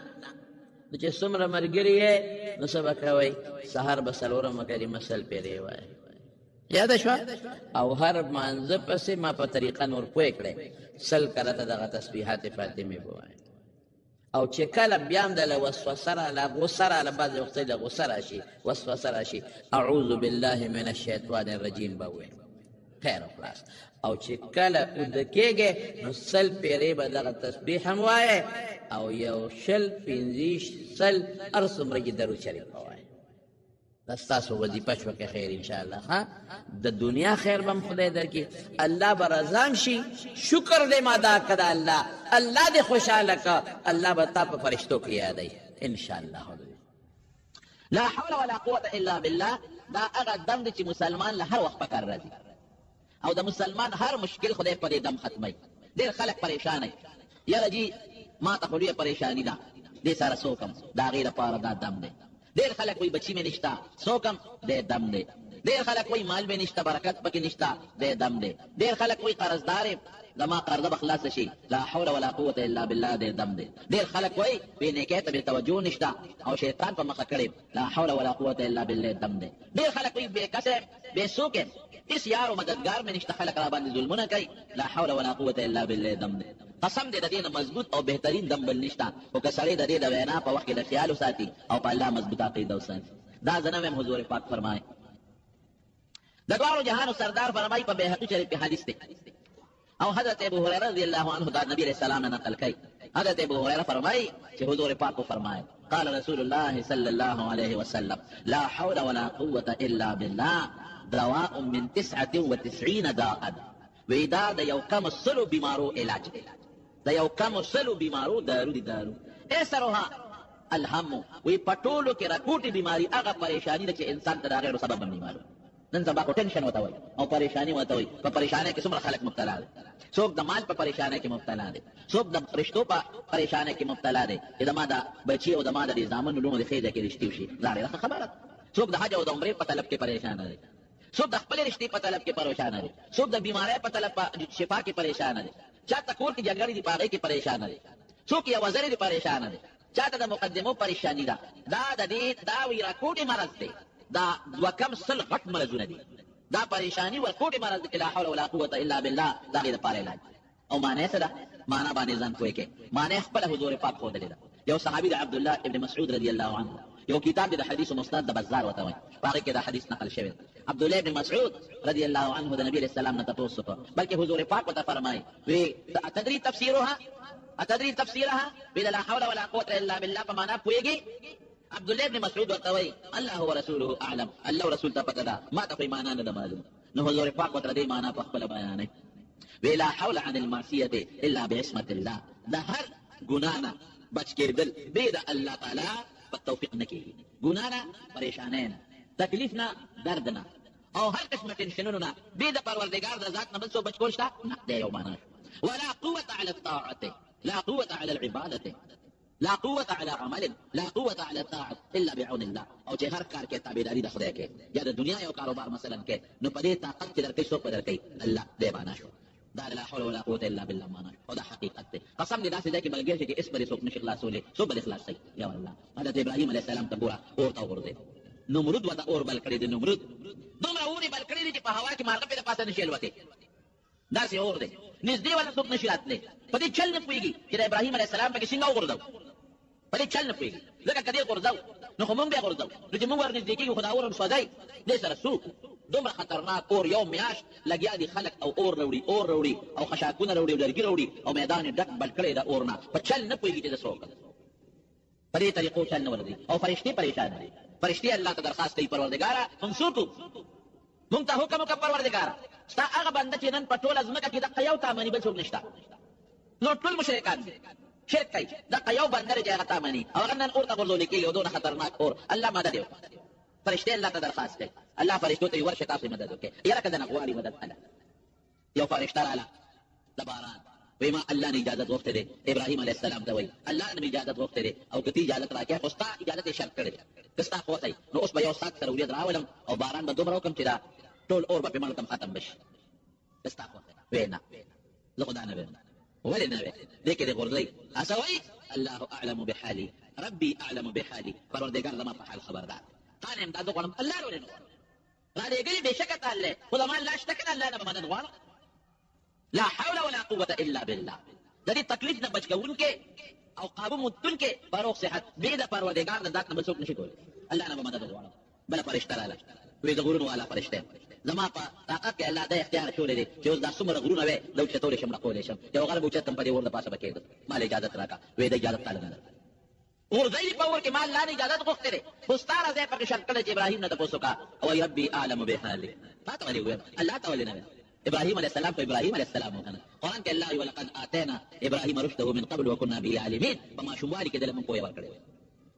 نو چې څومره ملګري یې نو څه به کوئ سهار به څلورمه کلمه سل پیرې وایي یاده شوه او هر مانځه پسې ما په طریقه نور پوه کړی سل کرته دغه تسبیحات فاطمې به وایي او چې کله بیا هم دله وسوسه راله غوسه راله بعضې وختې د غوسه راشي وسوسه راشي اعوذ بالله من الشیطان الرجیم به ووایي خیر او خلاص او چې کله اوده کېږې نو سل پیرې به دغه تسبیح هم وایې او یو شل پنځه سل هر څومره چې درود شریف ووایې دا ستاسو وظیفه شوه که خیر انشاءالله ها د دنیا خیر به هم خدای درکړي الله به رضام شي شکر دې ما ادا کړه الله الله دې خوشحاله که الله به تا په فرشتو کې یادوي انشاءالله لا حول ولا قوة الا بالله دا هغه دم دی چې مسلمان له هر وخت پکار راځي او د مسلمان هر مشکل خدای په دې دم ختموي. ډېر خلک پریشان دي، یاره جی ما ته خو لویه پریشاني ده، دې سره څوکم، د هغې لپاره دا دم دی. ډېر خلک وایي بچي مې نشته، څوکم، دی دم دی. ډېر خلک وایي مال مې نشته، برکت پکې نشته، دی دم دی. ډېر خلک وایي قرضدار یم، زما قرضه به خلاصه شي، لا حول ولا قوة الا بالله، دی دم دی. ډېر خلک وایي بې نیکۍ ته بې توجه نشته او شیطان په مخه کړی، لا حول ولا قوة الا بالله، دم دی. ډېر خلک وایي بې کسه یم، بې څوک یم، هېڅ یار و مددګار مې نشته، خلک را باندې ظلمونه کوي، لا حول ولا قوة الا بالله، دم دی. قسم دې د دې نه مضبوط او بهترین دم بل نشته، خو که سړی د دې د وینا په وخت کې د خیال وساتي او په الله مضبوط عقیده وساتي. دا زه نه ویم، حضور پاک فرمایي. د دواړو جهانو سردار فرمایي په بیهقي شریف کې حدیث دی او حضرت ابو هريره رضی الله عنه دا نبی علیہ السلام نه نقل کوي. حضرت ابو هريره فرمایي چې حضور پاک فرمایي قال رسول الله صلی الله علیه وسلم لا حول ولا قوة الا بالله دواء من 99 داء. وی دا د یو کم سلو بیمارو علاج دی، د یو کم سلو بیمارو دارو دی. دارو ایسرها الهم، وی پټولو کې راکوټي بیماری هغه پریشانی ده چې انسان ته د هغې سبب هم نه معلوم. نن سبا خو ټینشن ورته وایي او پریشاني ورته وایي. په پریشانۍ کې څومره خلک مبتلا دي، څوک د مال په پریشانۍ کې مبتلا دي، څوک د رشتو په پریشانۍ کې مبتلا دي چې زما د بچي او زما د دې زامن لوڼو د خېږه کې رشتې وشي، دا ډېره خبره ده. څوک د حج او د عمرې په طلب کې پریشان دی، څوک د خپلې رشتې په طلب کې پریشان دی، څوک د بیمارۍ په طلب شفا کې پریشان دی، چاته کور کې جګړې دي په هغې کې پریشان دی، څوک یې وزرې دي پریشان دی، چاته د مقدمو پریشانی ده. دا د دې دا وی راکوټي مرض دی، دا دوه کم سل غټ مرضونه دي. دا پریشانی ورکوټي مرض دی، لا حول ولا قوة الا بالله، دا غي د پاره علاج. او معنی څه ده؟ معنا باندې ځان پوهې کې معنی خپل حضور پاک ښودلې ده. یو صحابي د عبدالله ابن مسعود رضی الله عنه، یو کتاب د حدیث مسند د بازار وته وایي، په هغې کې دا حدیث نقل شوی. عبدالله ابن مسعود رضی الله عنه د نبی علیه السلام نه تپوس وکړ، بلکې حضور پاک ورته فرمایي وی اتدري تفسیرها، اتدري تفسیرها، وی لا حول ولا قوة الا بالله په معنا پوهېږي؟ عبدالله ابن مسعود ورته وایي الله ورسوله اعلم، الله رسول ته پته ده، ما ته خو معنا نه ده معلوم. نو حضور پاک ورته دې معنا په خپله بیانوي، وی لا حول عن المعصیة الا بعصمة الله، د هر ګناه نه بچ کېدل بې د الله تعالی په توفیق نه کېږي. ګناه نه، پریشانۍ نه، تکلیف نه، درد نه او هر قسمه ټینشنونو نه بې د پروردګار د ذات نه بل څوک بچ کول شته نه، دی یو معنا. ولا قوة على الطاعة، لا قوة على العبادة، لا قوة على عمل، لا قوة على الطاعة الا بعون الله. او چې هر کار کې تابعداري د خدای کې یا د دنیا یو کاروبار مثلا کې، نو په دې طاقت کې درکوي څوک به درکوي؟ الله. دی معنا شو دا لا حول ولا قوة الا بالله معنا شو، او دا حقیقت دی. قسم دې داسې ځای کې ملګری شي چې اس بلې څوک نشي خلاصولی، څوک به دې خلاصوي؟ یا الله. حضرت ابراهیم علیه السلام ته ګوره اور ته وغورځېد، نمرود ورته اور بل کړی دی. نمرود دومره اور یې بل کړی دی چې په هوا کې مارغه پرې د پاسه نشي الوتې، داسې اور دی، نږدې ورته څوک نشي راتلی. په دې چل نه پوهېږي چې د ابراهیم علیه السلام پکې څنګه وغورځو، په دې چل نه پوهېږي. ځکه که دې غورځو نو خو مونږ بیا غورځو، نو چې مونږ ورنږدې کېږو خو دا اور هم سوځی، دې سره څوک دومره خطرناک اور. یو میاشت لګیا دي خلک او اور راوړي، اور راوړي او خشاکونه راوړي او لرګي راوړي او میدان یې ډک بل کړی د اور نه، په چل نه پوهېږي چې د څه وکړه. په دې طریقو چل نه ورځي. او فرشتې پریشان دي، فرشتې الله ته درخواست کوي پروردګاره موږ څوک مونږ ته حکم وکړه پروردګاره، ستا هغه بنده چې نن په ټوله ځمکه کې دقه یو تا مني بل څوک نشته، نو ټول مشرکان دي، شرک کوي، دقه یو بنده دی چې هغه تا مني او هغه نن اور ته غورځولی کېږي او دونه خطرناک اور. الله مدد یې وکړه، فرشتې الله ته درخواست کوي، الله فرشتو ته ورشه تاسو مدد وکړئ، یاره که د نه غواړي مدد الله. یو فرشته راله د باران، وایي ما الله نه اجازت غوښتی دی، ابراهیم علیه السلام ته وایي الله نه مې اجازت غوښتی دی او که ته اجازت راکړې خو ستا اجازت یې شرط کړی دی، که ستا خوښ دی نو اوس به یو ساعت سره ورېځ راولم او باران به دومره وکړم چې دا ټول اور به پرې مړ کړم ختم به شي، که ستا خوښ دی. وایي نه زه خو دا نه ویم. ولې نه وی؟ دې کې دې غورځوي هسه وایي الله اعلم بحالي، ربي اعلم بحالي، پروردګار زما په حال خبردار. تا نه امداد غواړم، الله نه ولې نه غواړم؟ رالېږلي بېشکه ته الله، خو زما الله شته که نه، الله نه به مدد غواړم. لا حول ولا قوة الا بالله. د دې تکلیف نه بچ کوونکې او قابو موندونکې فروغ صحت بې د پروردګار د ذات نه بل څوک نشي کولی. الله نه به مدد غواړم. بله فرشته راله، وایي د غرونو والا فرشته، زما په طاقت کې الله دا اختیار شولی دی چې اوس دا څومره غرونه وی دا اوچتولی شم راکولی شم، یو غر به اوچتم په دې اور د پاسه به کېږدم، ما له اجازت راکړه. وایي د اجازت تاله نه ده، غورځوي په اور کې ما الله نه اجازت غوښتی دی، خو ستا راځی پکې شرط کړی چې ابراهیم نه تپوس وکړه او وایي ربي اعلم بحالي. تا ته ولې وویم؟ الله ته ولې نه ویم؟ ابراهیم علیه السلام په ابراهیم علیه السلام وکنه قرآن کې الله ولقد آتینا ابراهیم رشده من قبل وكنا به عالمین، په ماشوموالي کې دله موږ پوهه ورکړې وه.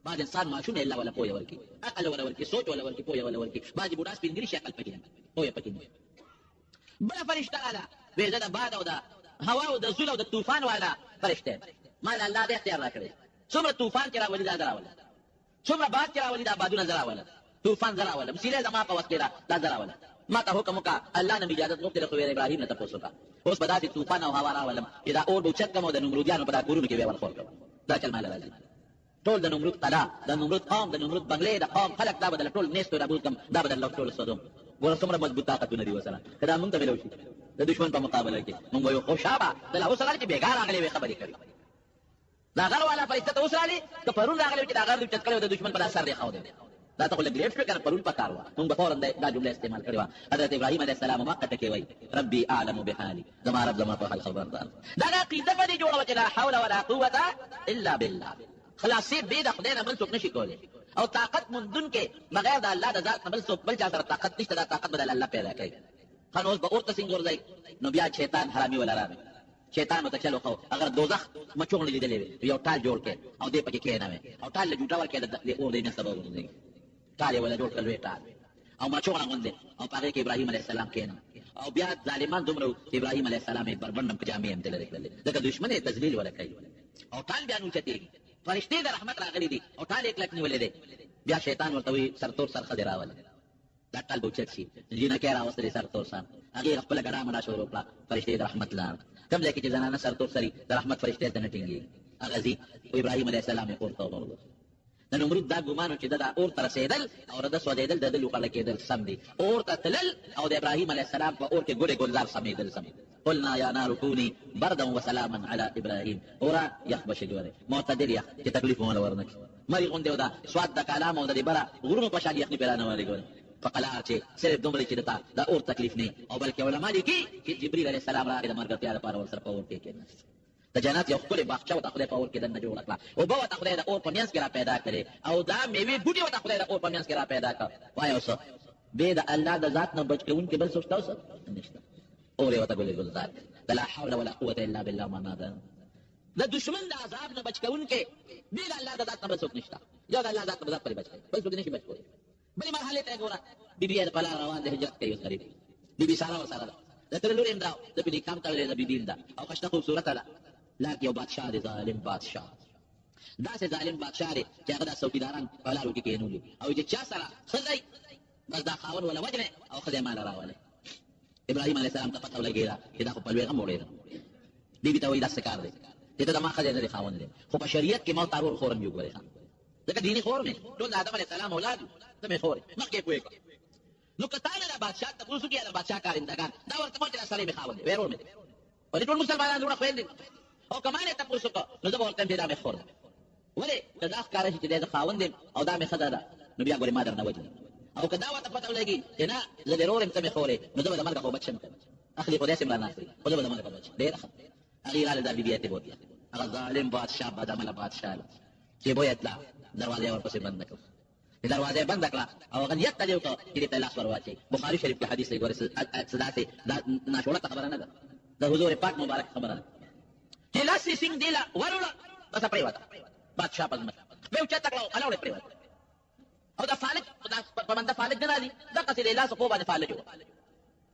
بعض انسان معشوم الله ولا پوهه ورکی عقل ولا ورکی سوچ ولا ورکی پوهه ولا ورکی بعض بوډا سپینګری شي عقل پکې نه پوهه پکې نه بل فرشتہ والا وې دا باد او دا هوا او د زول او د طوفان والا فرشتہ مال الله دې اختیار راکړي څومره طوفان چې راولي دا دراول څومره باد چې راولي دا بادونه دراول طوفان دراول مسیله زما په وخت دا دراول ما ته حکم وکړه الله نه اجازه غوښتل خو ابراهیم نه تاسو کا اوس په داسې طوفان او هوا راولم چې دا اور بوچت کوم د نمرودیانو په دا کورونو کې به ورخور کوم دا چل مال راځي ټول د نمرود قلا د نمرود قوم د نمرود بنگلې د قوم خلق دا بدل ټول نيستو دا بوت کم دا بدل ټول صدوم ګور څومره مضبوط طاقتونه دي وسره کدا مونږ ته ملو شي د دشمن په مقابله کې مونږ یو خوشابه د له اوسه چې بیګار راغلي وي خبرې کوي دا غر والا فرشتہ ته اوس راغلي که پرون راغلي چې دا غر د چتکلو د دشمن په اثر دی خاو دی دا ته له ګریټ فکر پرون پکار و مونږ فورا دا جمله استعمال کړو حضرت ابراهیم علیه السلام ما کته کوي ربي اعلم بحالي زما رب زما په حال خبردار دا عقیده باندې جوړه چې لا حول ولا قوه الا بالله خلاصې به د خدای نه بل څوک نشي کولی او طاقت مندون کې بغیر د الله د ذات نه بل څوک بل چا سره طاقت نشته دا طاقت بدل الله پیدا کوي خنوس به اورته څنګه ورځي نو بیا شیطان حرامي ولا راوي شیطان مت چلو خو اگر دوزخ مچوغ لیدلې یو ټال جوړ کې او دې پکې کېناوي او ټال له جوړا ورکې د اور دې نه سبب ورځي ټال ولا جوړ کړل ټال او مچوغ غوندې او پاره کې ابراهيم عليه السلام کېنه او بیا ظالمان دومره ابراهيم عليه السلام یې بربندم په جامې هم تل لري دغه دشمن یې تذلیل ولا کوي او ټال بیا نو چتي فرشتي د رحمت راغلي دي او ټال یک لک نیولې دي بیا شیطان ورته وي سرتور سرخه دی راول دا ټال بوچت شي جنہ کې راوستي سرتور سان هغه خپل ګډا مډا شروع کړه فرشتي د رحمت لار کوم لکه چې زنانه سرتور سری د رحمت فرشتي ته نټینګي هغه زی ابراهيم عليه السلام یې ورته ورغله د نمرود دا ګمانو چې دا اور تر رسیدل او د سودیدل د دلو خلک کېدل سم دي اور ته تلل او د ابراهيم عليه السلام په اور کې ګوري ګلزار سمېدل سم قلنا يا نار كوني بردا وسلاما على ابراهيم اورا يخبش جوړه معتدل يخ چې تکلیف ولا ورنک مری غونډه ودا سواد د کلام او د برا غرونو په شان یخني پیرانه ولې ګور فقلا چې صرف دومره چې دا اور تکلیف نه او بلکې علماء دي چې جبريل عليه السلام راغی د مرګ تیار لپاره ورسره په اور کې کېناست د جنت یو خپل باغچه او خدای په اور کې دنه جوړ کړه او به وته خدای د اور په میانس کې را پیدا کړي او دا میوه بوټي وته خدای د اور په میانس کې را پیدا کړ وای اوس به د الله د ذات نه بچ کون کې بل څه تاسو نشته اور وته ګولې ګلزار لا حول ولا قوه الا بالله ما نادر د دشمن د عذاب نه بچ کون کې به د الله د ذات نه بل څه نشته یا د الله ذات نه بل بچ کړي بل څه نشي بچ کړي بلې مرحله ته ګوره بیبي د پلا روان د هجرت کوي اوس غریب بیبي سارا او سارا د تر لوري امدا د بیبي کام تړلې د بیبي امدا او خشته خوبصورت ده لکه یو بادشاہ دی ظالم بادشاہ دا سه ظالم بادشاہ دی چې هغه د څوکیداران په لارو کې کېنولي او چې چا سره خدای بس دا خاون ولا وجنه او خدای مال راواله ابراهيم عليه السلام ته پته ولګیرا چې دا خو په لوی غم وړي بیبي ته وایي دا څه کار دی ته دا ما خدای نه خاون دی خو په شریعت کې موت تارور خورم یو غوړي ځکه دیني خور مې ټول آدم عليه السلام اولاد ته مې خوري مخکې کوی نو کتاله دا بادشاہ ته پوښتنه کیه دا بادشاہ کارندگان دا ورته مونږ ته سره مې خاون دی ورور مې ولې ټول مسلمانان جوړ خويندې او کمانه ته پوښتنه کو نو دا ورته دې دا مې خور ولې دا ښکار شي چې دا خاون دی او دا مې خدای دا نو بیا ګورې ما درنه وځي او کدا وته پته ولګي چې نه زه ضرور هم ته مې خورې نو دا به مرګ خو بچم اخلي خدای سم نه اخلي خدای به مرګ بچ ډېر هغه راځي د بیبي ته بوتیا هغه ظالم بادشاہ بدعمل بادشاہ چې بویتلا دروازه ورپسې بند کړ دروازه بند کړه او هغه یت تجو ته چې په لاس ورواچي بخاری شریف کې حدیث لګوري صدا ته دا ناشوړه خبره نه ده د حضور پاک مبارک خبره ده چې لاس یې سنگ دیلا ورول بس پرې وتا بادشاہ پزما به چا تکړه الاوړې پرې وتا او دا فالج په باندې فالج نه دي دا کسي له لاس په باندې فالج و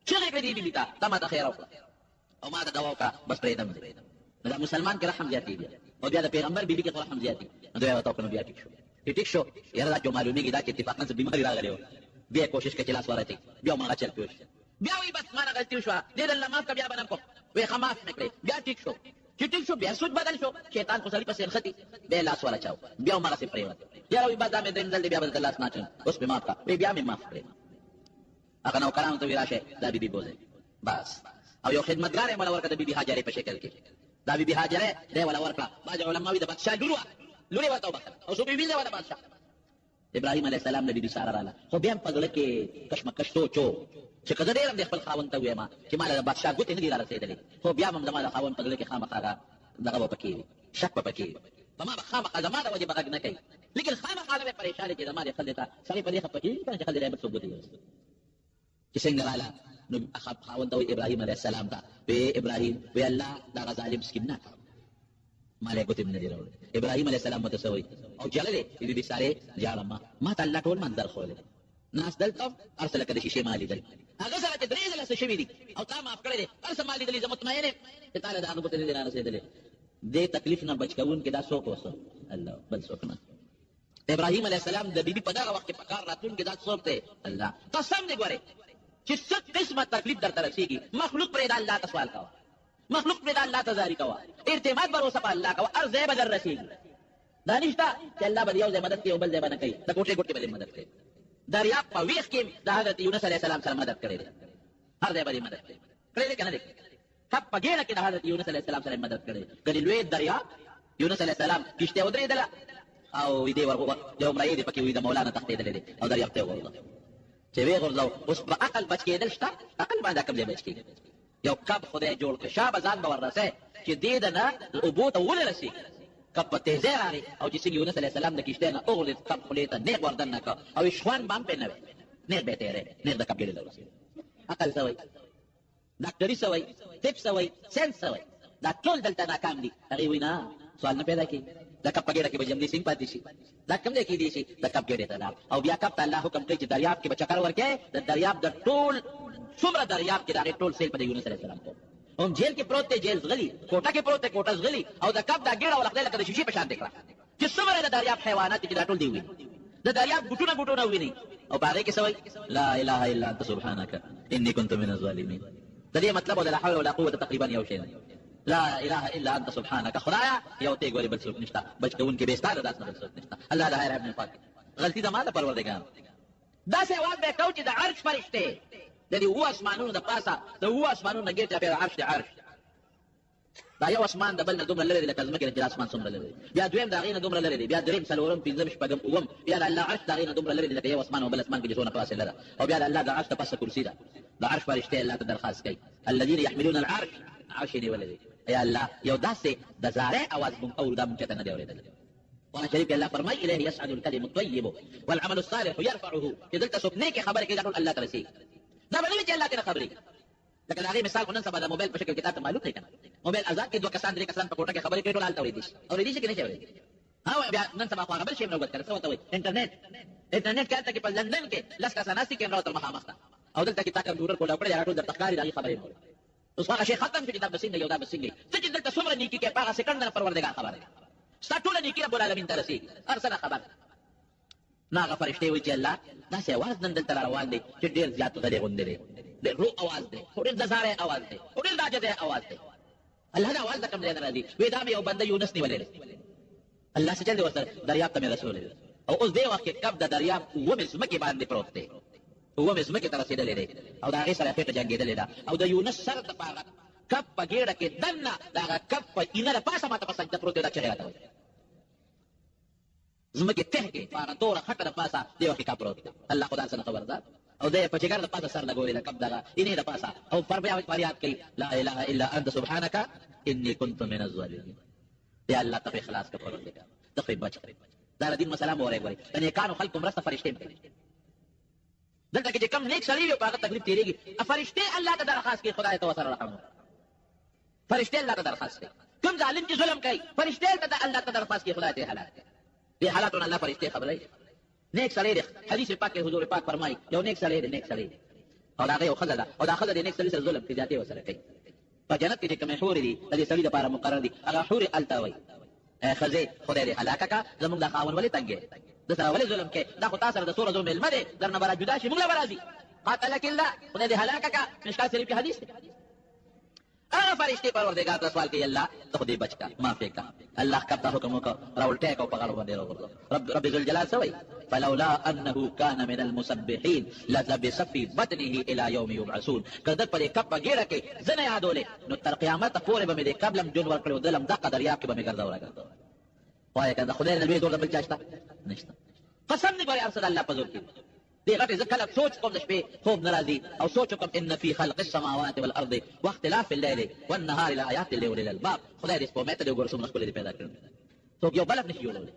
چې غږ دی بیتا دا ما ته خیر او ما ته دوا وکړه بس پرې دم دا مسلمان کې رحم زیاتی دی او بیا د پیغمبر بیبي کې رحم زیاتی نو دا وتا کنه بیا ټیک شو یاره دا جو معلومیږي دا چې اتفاقا څه بیماری راغلی و بیا کوشش کوي چې لاس ورته بیا ما چل پیوش بیا وی بس ما غلطي شو دې الله ما بیا بنم کو وی خماس نکړي بیا ټیک شو چې ټیک شو بیا سوچ بدل شو شیطان خو سړی په سر ختی بیا لاس ورا چاو بیا ما سره پریوت یاره وی بعد مې دندل بیا بدل لاس نه چن اوس به معاف کا وی بیا مې معاف کړې هغه نو کلام ته وی راشه دا بیبي بوزي بس او یو خدمتګار یې مل ورکړه د بیبي هاجرې په شکل کې دا بیبي هاجرې دې ولا ورکړه باج علماء د بادشاہ جوړه لوري وته او سو بیبي له بادشاہ ابراهيم عليه السلام نبی دي ساره رااله خو بیا په دغه کې کشمکش سوچو چې کله ډېر د خپل خاوند ته وایم چې مال د بادشاہ ګوتې نه دی رسیدلې خو بیا هم زموږ خاوند په دغه کې خامخا دغه پکې شک پکې په ما خامخا زموږ د وجه بغږ نه کوي لیکن خامخا له پریشان چې زموږ خلک ته سړي په دې خپکې چې خلک یې بس وګوري چې څنګه رااله نو خاوند ته ابراهيم عليه السلام ته وی ابراهيم وی الله دا ظالم سکینه مالې ګوتې مې نه دي راوړې. ابراهیم علیه السلام ورته څه وایي او جللې بي بي سارې ژاړم ما ته الله ټول منظر ښوولی ناست دلته هر څه لکه د شیشې ما لیدل هغه سره چې درې ځله څه شوي دي او تا معاف کړی دی هر څه ما لیدلي زه مطمئن یم چې تا له د هغه ګوتې نه دي رارسېدلې دې تکلیف نه بچ کوونکي دا څوک وسه الله بل څوک نه. ابراهیم علیه السلام د بیبي په دغه وخت کې په کار راتلونکي دا څوک دی الله قسم دې ګورې چې څه قسمه تکلیف درته رسېږي مخلوق پرې د الله ته سوال کوه مخلوق پرې د الله ته زاري کوه اعتماد بروسه په الله کوه هر ځای به در رسېږي دا نشته چې الله به یو ځای مدد کوي او بل ځای به نه کوي د ګوټې ګوټې به دې مدد کوي. دریاب په ویښ کې د حضرت یونس علیه السلام سره مدد کړی دی هر ځای به دې مدد کوي کړی دی که نه دی کب په ګېډه کې د حضرت یونس علیه السلام سره مدد کړی کله لوی دریاب یونس علیه السلام کشتۍ ودرېدله او دې یو مړی دی پکې وي د مولانا تښتېدلی دی او دریاب ته یې وغورځاو چې ویې غورځاو اوس په عقل بچ کېدل شته عقل باندې کوم ځای بچ کېږي یو کب خدای جوړ کړ شا به ځان به ور رسی چې دې د نه اوبو ته ونه رسېږي کب په تیزۍ راغی او چې څنګه یونس علیه السلام د کشتۍ نه وغورځېد کب خولې ته نیغ وردن نه کړ او شخوان به هم پرې نه وی نیغ به یې تېری نیغ د کب ګېډې ته ورسېد. عقل څه وایي ډاکټري څه وایي طب څه وایي ساینس څه وایي دا ټول دلته ناکام دي هغې وایي نه سوال نه پیدا کېږي د کب په ګېډه کې به جمدي سینګ پاتې شي دا کوم ځای کېدی شي د کب ګېډې ته لاړ او بیا کب ته الله حکم کوي چې دریاب کې به چکر ورکړی د دریاب د ټول څومره دریاب کې د هغې ټول سیل په د یونس علیه السلام کو هم جیل کې پروت دی جیل زغلي کوټه کې پروت دی کوټه زغلي او د کب دا ګېډه ولخدی لکه د شیشې په شان دی کړه چې څومره د دریاب حیوانات چې دا ټول دی وویني د دریاب ګوټونه ګوټونه وویني او په هغې کې څه وایي لا اله الا انت سبحانک انی کنت من الظالمین د دې مطلب او د لا حول ولا قوة تقریبا یو شی دی لا اله الا انت سبحانك خدایا یو ته ګوري بل څوک نشته بچ کوونکی به ستاره داس نه بل څوک نشته الله د هر ابن پاک غلطی د ماده پروردگار دا سه واز به کوي د عرش فرشته د دې هو اسمانونو د پاسه د هو اسمانونو نګیټه په عرش د عرش دا یو اسمان د بل نه دومره لري لکه ځمکه د اسمان څومره لري بیا دویم دا غینه دومره لري بیا دریم څلورم پنځم شپږم اووم بیا د الله عرش دا غینه دومره لري لکه یو اسمان او بل اسمان کې څونه فاصله ده او بیا د الله د عرش د پاسه کرسی ده د عرش فرشته الله ته درخواست کوي الذين يحملون العرش عرش دی ولري یا الله یو داسې د زارې اواز مونږ اوردا مونږ ته نه دی اورېدلی قرآن شریف کې الله فرمایي الیه یصعد الکلم الطیب والعمل الصالح یرفعه چې دلته څوک نیکې خبرې کوي دا ټول الله ته رسېږي دا به نه وي چې الله ته نه خبرې لکه د هغې مثال خو نن سبا د موبایل په شکل کې تا ته معلوم دی که نه موبایل ازاد کې دوه کسان درې کسان په کوټه کې خبرې کوي ټول هلته اورېدی شي اورېدی شي که نه شي اورېدی بیا نن سبا خو هغه بل شی هم نوبت کړی څه ورته وایي انټرنېټ انټرنېټ کې هلته کې په لندن کې لس کسان ناست دي کیمرا ورته مخامخ ده او دلته کې تا کمپیوټر کولاو کړی هغه ټول درته ښکاري د هغې خبرې مولي اوس هغه شی ختم شو چې دا به څنګه یو دا به څنګه څه چې دلته څومره نیکي کوي په هغه سکنډ نه پروردګار خبر دی ستا ټوله نیکي رب العالمین ته رسېږي هر څه نه خبر نه هغه فرشتې وایي چې الله داسې اواز نن دلته را روان دی چې ډېر زیات غلی غوندې دی ډېر رو اواز دی خو ډېر د زاری اواز دی خو ډېر د عاجزۍ اواز دی الله دا اواز د کوم ځای نه راځي وایي دا مې یو بنده یونس نیولی دی الله څه چل دی ورسره دریاب ته مې رسولی دی او اوس دې وخت کې کب د دریاب اوومې ځمکې باندې پروت دی اوومې ځمکې ته رسېدلی دی او د هغې سره خېټه جنګېدلې ده او د یونس سر د پاغه کب په ګېډه کې دننه د هغه کب په اینه د پاسه ماته په سجده پروت دی دا چغې راته وایي ځمکې ته کې په هغه توره خټه د پاسه دې وخت کې کب پروت دی الله خو دا څه نه خبردار او د په جګر د پاسه سر لګولې ده کب دغه اینې د پاسه او پر بیا فریاد کوي لا اله الا انت سبحانك اني كنت من الظالمين یا الله ته اخلاص کا پروردګار ته خو بچ کړې دا دین مسله مورې غوري د نیکانو خلکو مرسته فرشتې کوي دلته کې چې کم نیک سړی وي په هغه تکلیف تېرېږي فرشتې الله ته درخواست کوي خدای ته ورسره رحم فرشتې الله ته درخواست کوي کوم ظالم چې ظلم کوي فرشتې ته الله ته درخواست کوي خدای ته هلاک دې حالاتونه الله فرشتې خبروي نیک سړی دی حدیث پاک کې حضور پاک فرمایي یو نیک سړی دی نیک سړی دی او د هغې یو ښځه ده او دا ښځه د نیک سړي سره ظلم کوي زیاتې ورسره کوي په جنت کې چې کومې حورې دي د دې سړي دپاره مقرر دي هغه حورې هلته وایي ښځې خدای دې هلاکه کړه زموږ دا خاوند ولې تنګ د سره ولې ظلم کوي دا خو تا سره د څو ورځو مېلمه دی درنه به را جدا شي موږ له به راځي قاتلک الله خدای دې هلاکه کړه مشکات شریف کې حدیث دی هغه فرشتې پروردګار ته سوال کوي الله ته خو دې بچ کړه معاف یې کړه الله کب ته حکم وکړه راولټی کړه او په غاړو باندې راوغورځوه رب ذوالجلال څه وایي فلولا انه كان من المسبحين للبث في بطنه الى يوم يبعثون که ده په دې کب په ګېډه کې زه نه یادولې نو تر قیامته پورې به مې دې کب لم جون ورکړی و دلم دقه دریاب کې به مې ګرځو راګرځوه وایه که د خدای نه لوی زور د بل چا شته نشته قسم دې ګورې هر څه د الله په زور کې دې غټې زه کله سوچ کوم د شپې خوب نه راځي او سوچ کوم ان فی خلق السماوات والارض واختلاف الليل والنهار لآیات لاولي الالباب خدای دې سپوږمۍ ته دې وګوره څومره ښکلې دې پیدا کړې څوک یو بلب نشي جوړولی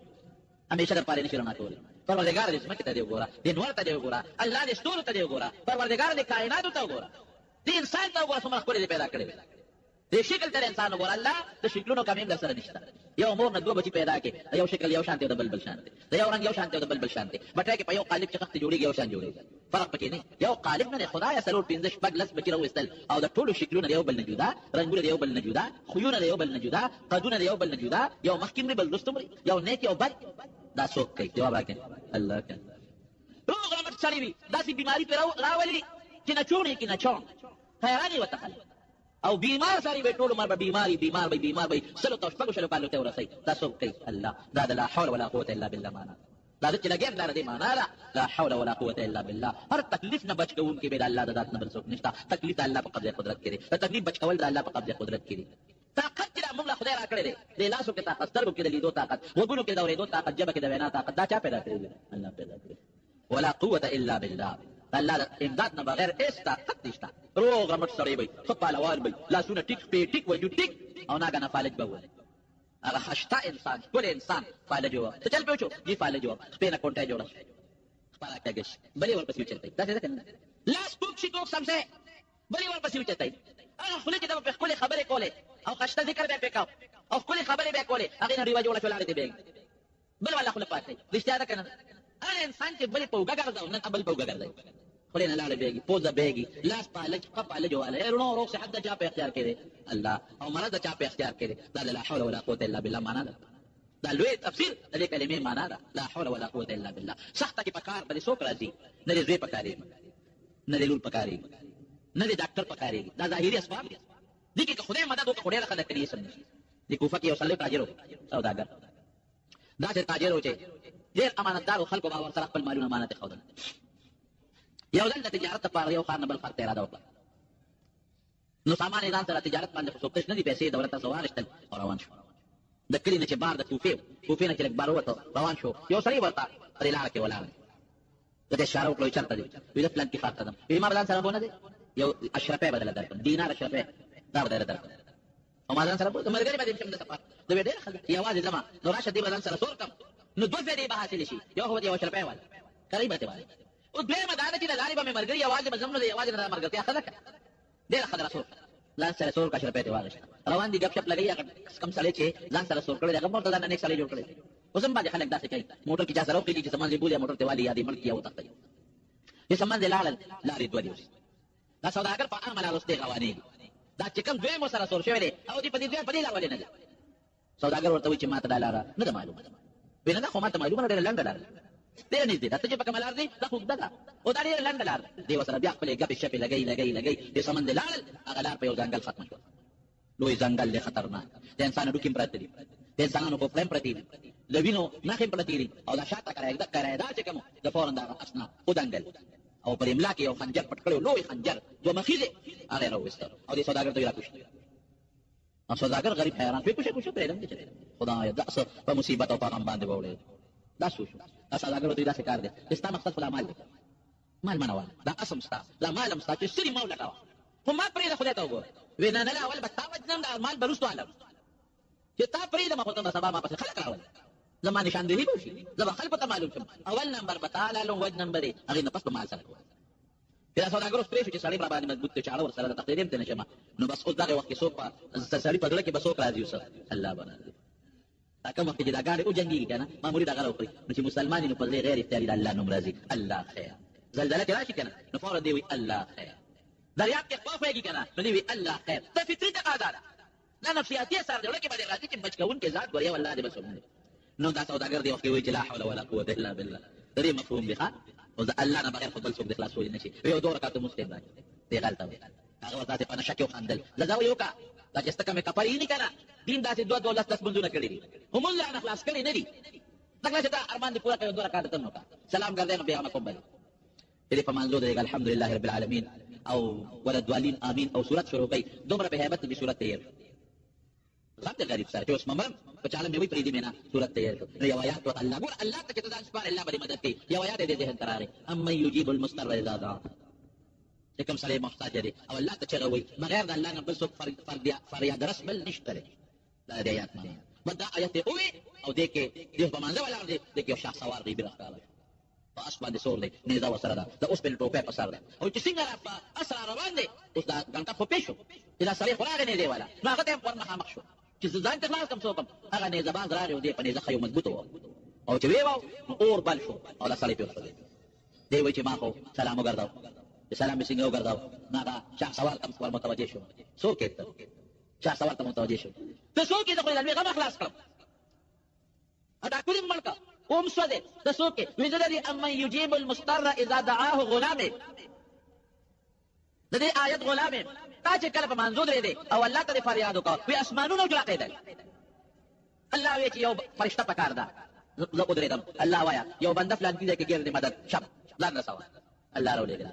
همیشه درپارې نشي رڼا کولی پروردګار دې ځمکې ته دې وګوره دې نور ته دې وګوره الله دې ستورو ته دې وګوره پروردګار دې کائناتو ته وګوره دې انسان ته وګوره څومره ښکلې دې پیدا کړې دې شکل ته انسان وګوره الله د شکلونو کمی در سره نشته یو مور نه دوه بچي پیدا کړي یو شکل یو شان دی د بل بل شان دی د یو رنګ یو شان دی د بل بل شان دی بټای کې په یو قالب چې خخت جوړیږي یو شان جوړیږي فرق پکې نه یو قالب نه خدای سره 15 شپږ لس بچي راوستل او د ټولو شکلونه یو بل نه جدا رنگونه یو بل نه جدا خویونه یو بل نه جدا قدونه یو بل نه جدا یو مخکې بل رستم یو نیک یو بد دا څوک کوي جواب راکړي الله کوي روغ رمټ سړی وي داسې بیماری پې راولي چې نه چوڼې کې نه چوڼ حیران یې ورته خلک او بیمار سړی به ټول عمر به بیمار به سلو ته شپږو شلو کالو ته ورسوي دا څوک کوي الله دا د لا حول ولا قوة الا بالله معنا دا چې لګیم دا دې معنا ده لا حول ولا قوة الا بالله هر تکلیف نه بچ کوونکی به د الله د ذات نه بل څوک نشته تکلیف د الله په قبضه قدرت کې دی د تکلیف بچ کول د الله په قبضه قدرت کې دی طاقت چې موږ له خدای راکړی دی د لاسو کې طاقت سترګو کې د لیدو طاقت وګونو کې د اورېدو طاقت ژبه کې د وینا طاقت دا چا پیدا کړی دی الله پیدا کړی ولا قوة الا بالله الله د امداد نه بغیر هیڅ طاقت نشته روغ رمټ سړی وي ښه پهلوان وي لاسونه ټیک پې ټیک وایو ټیک او ناګهانه فالج به ووایي هغه خشته انسان ټول انسان فالج وو ته چل پې وچو جي فالج وو خپې نه کونټه جوړه خپله کږه شي بلې ورپسې وچتئ داسې ده که نه لاس پوک شي ټوک سمسې بلې ورپسې وچتئ هغه خولې کې به پې ښکلې خبرې کولې او خشته ذکر به یې پې کو او ښکلې خبرې به یې کولې هغې نه ډیوه جوړه شوه لاړې دې بیا بل والا خوله پاتې رښتیا ده که نه هغه انسان چې بلې په اوږه ګرځو نن بل په اوږه ګرځوي خولې نه لاړې بېږي پوزه بېږي لاس پالج ښه پالج والی رڼو روغ صحت د چا په اختیار کې دی الله او مرض د چا په اختیار کې دی دا د لا حول ولا قوة الا بالله معنا ده دا لوی تفسیر د دې کلمې معنا ده لا حول ولا قوة الا بالله سخته کې په کار باندې څوک راځي نه دې زوی پکارېږي نه دې لور پکارېږي نه دې ډاکټر پکارېږي دا ظاهري اسباب دي دې کې که خدای مدد وکړي خو ډېره خلک کوي سم نشي د کوفه کې یو سړی تاجر و سوداګر داسې تاجر و چې ډېر امانتدار خلکو به ورسره خپل مالونه امانت ښودل یو ځل د تجارت لپاره یو ښار نه بل ښار ته اراده وکړه نو سامان یې ځان سره تجارت باندې خو څوک تش نه دي پیسې دولت ته واخیستل او روان شو د کلي نه چې بار د کوفې نه چې لږ بار ووته روان شو یو سړی ورته په دې لاره کې ولاړ دی د دې اشاره وکړه چېرته دی وایي زه فلان کې ښار ته ځم وایي ما به ځان سره بونه دی یو اشرفی به درله درکړم دینار اشرفی دا به درله درکړم او ما ځان سره بونه ملګري به دې شم د سفر د به ډېر خلک یوازې ځمه نو راشه دې به ځان سره سور کړم نو دوه فایدې به حاصلې شي یو خو یو اشرفی والا کرۍ به والی او دویمه دا ده چې د لارې به مې ملګري یوازې به ځم نو د یوازې نه ملګرتیا ښه ده که ډېره ښه ده رسول ځان سره سور کړه اشرفی ته واخېسته روان دي ګپ شپ لګوي هغه کم سړی چې ځان سره سور کړی دی هغه موټر ځان نه نیک سړی جوړ کړی دی اوس هم بعضې خلک داسې کوي موټر کې چا سره وخېږي چې سامان دې بولي موټر ته والي یا دې مړ کړي یا وتښتوي چې سامان دې لاړل لارې دوه دي اوس دا سوداګر په عامه لار اوس دی روانېږي دا چې کوم دویم ورسره سور شوی دی او دې په دې دویم په دې لار ولې نه دی سوداګر ورته وایي چې ما ته دا لاره نه ده معلومه وایي نه دا خو ما ته معلومه ده ډېره لنډه لاره ډېره نږدې ده ته چې په کومه لار دی دا خو اوږده ده او دا ډېره لنډه لار ده دې ورسره بیا خپلې ګپې شپې لګوي دې سمن دې لاړل هغه لار په یو ځنګل ختمه شوه لوی ځنګل دی خطرناک د انسان هډوکي هم پراته دي د انسانانو پوپړې هم پرتې دي د وینو نښې هم پرتې دي او دا شاته کرایده چې کوم د فورن دغه اسنا ودنګل او پر املا کې یو خنجر پټ کړی لوی خنجر دوه مخیزې هغه یې راوویسته او دې سوداګر ته یې راکوشي او سوداګر غریب حیران شوی کوشي پرېږدم دې چلېږم خدایه دا څه په مصیبت او په غم باندې به وړی دا څه شو دا سوداګر ورته داسې کار دی چې ستا مقصد خو دا مال دی مال مه نوه دا اسم ستا دا مال هم ستا چې سري مه ولټوه خو ما پرېږده خدای ته وګوره وایي نه نه اول به تا وجنم دا مال به وروستو حالم چې تا پرېږدم خو ته به سبا ما پسې خلک راولي زما نشاندهي به وشي زه به خلکو ته معلوم شم اول نمبر به تا لالم وجنم به دی هغې نه پس به مال سره کوم چې دا سوداګر اوس پرې شو چې سړی به راباندې مضبوط دی چاړه ورسره د تقدیریم ته نه شمه نو بس اوس دغې وخت کې څوک به سړي په زړه کې به څوک راځي اوس الله به راځي دا کوم وخت چې دا ګاډې وجنګېږي که نه معمولي دغه راوخوري نو چې مسلمان نو په زړه غیر اختیاري د الله نوم راځي الله خیر زلزله کې راشي که نه نو فورا دی وایي الله خیر دریاب کې خوا خوېږي که نه نو دی وایي الله خیر دا فطري تقاضا ده دا نفسیاتي اثر دی زړه کې به دې راځي چې بچ کوونکی ذات ګورې والله دې بس ومنې نو دا سوداګر دی وخت کې وایي چې لا حول ولا قوة الا بالله د دې مفهوم دی ښه او د الله نه بغیر خو بل څوک د خلاص ویلی نه شي یو دوه رکعته مونځ کوي دې غلطه وایي هغه ورته داسې په نشه کې وخندل لږه وایي وکړه دا چې سته کومې کپرې نه که نه دین داسې دوه دوه لس لس مونځونه کړي دي خو مونځ لا نه خلاص کړي نه دي دغه چې دا ارمان دې پوره کړی دوه رکعته تم وکړه سلام ګرځی نو بیا مکم بلې دې په منځو دی الحمدلله رب العالمین او ولدوالین آمین او صورت شروع کوي دومره په هیبت دې صورت تیار غم د غریب سره چې اوس ممرم په چاله مې وایي پرېږدي مې نه صورت تیار کړو نو یو آیات ورته الله ګوره الله ته چې ته ځان سپارې الله به دې مدد کوي یو آیات یې دې ذهن ته راغی امن یجیب المضطر اذا دعا چې کوم سړی محتاج دی او الله ته چغه وایي بغیر د الله نه بل څوک فریاد رس بل نشته دی دا دې آیات معنا بس دا آیت یې ووایي او دې کې دې په منځه ولاړ دی دې کې یو شخص سوار دی بېرښکاره په اس باندې سور دی نیزه ورسره ده د اوسپنې ټوپۍ په سر ده او چې څنګه په اس را روان دی اوس دا ګنټه خو پېښ شو چې دا سړی خو راغی نیزې والا نو هغه ته یې ور مخامخ شو چې زه ځان ته خلاص کړم څه وکړم هغه نیزه باز راغی او دی په نیزه ښه یو مضبوطه وه او چې ویې واو نو اور بل شو او دا سړی پرې وسوځېد دی وایي چې ما خو سلام وګرځاو چې سلام مې څنګه وګرځاو نو هغه شاه سوار ته ور متوجه شو څوک یې ته شاه سوار ته متوجه شو ته څوک یې د خپل علمي غم خلاص کړم دا کلي مړ کړه قوم سوده ته څوک یې وایي زه د دې امن یجیب المضطر اذا دعاه غلام د دې آیت غلام تا چې کله په منځو درېدې او الله ته دې فریاد وکړه وایي اسمانونه وجړقېدل الله وایي چې یو فرشته پکار ده زه ودرېدم الله وایه یو بنده فلانکي ځای کې ګیر دې مدد شب ځان رسوه الله راولېږه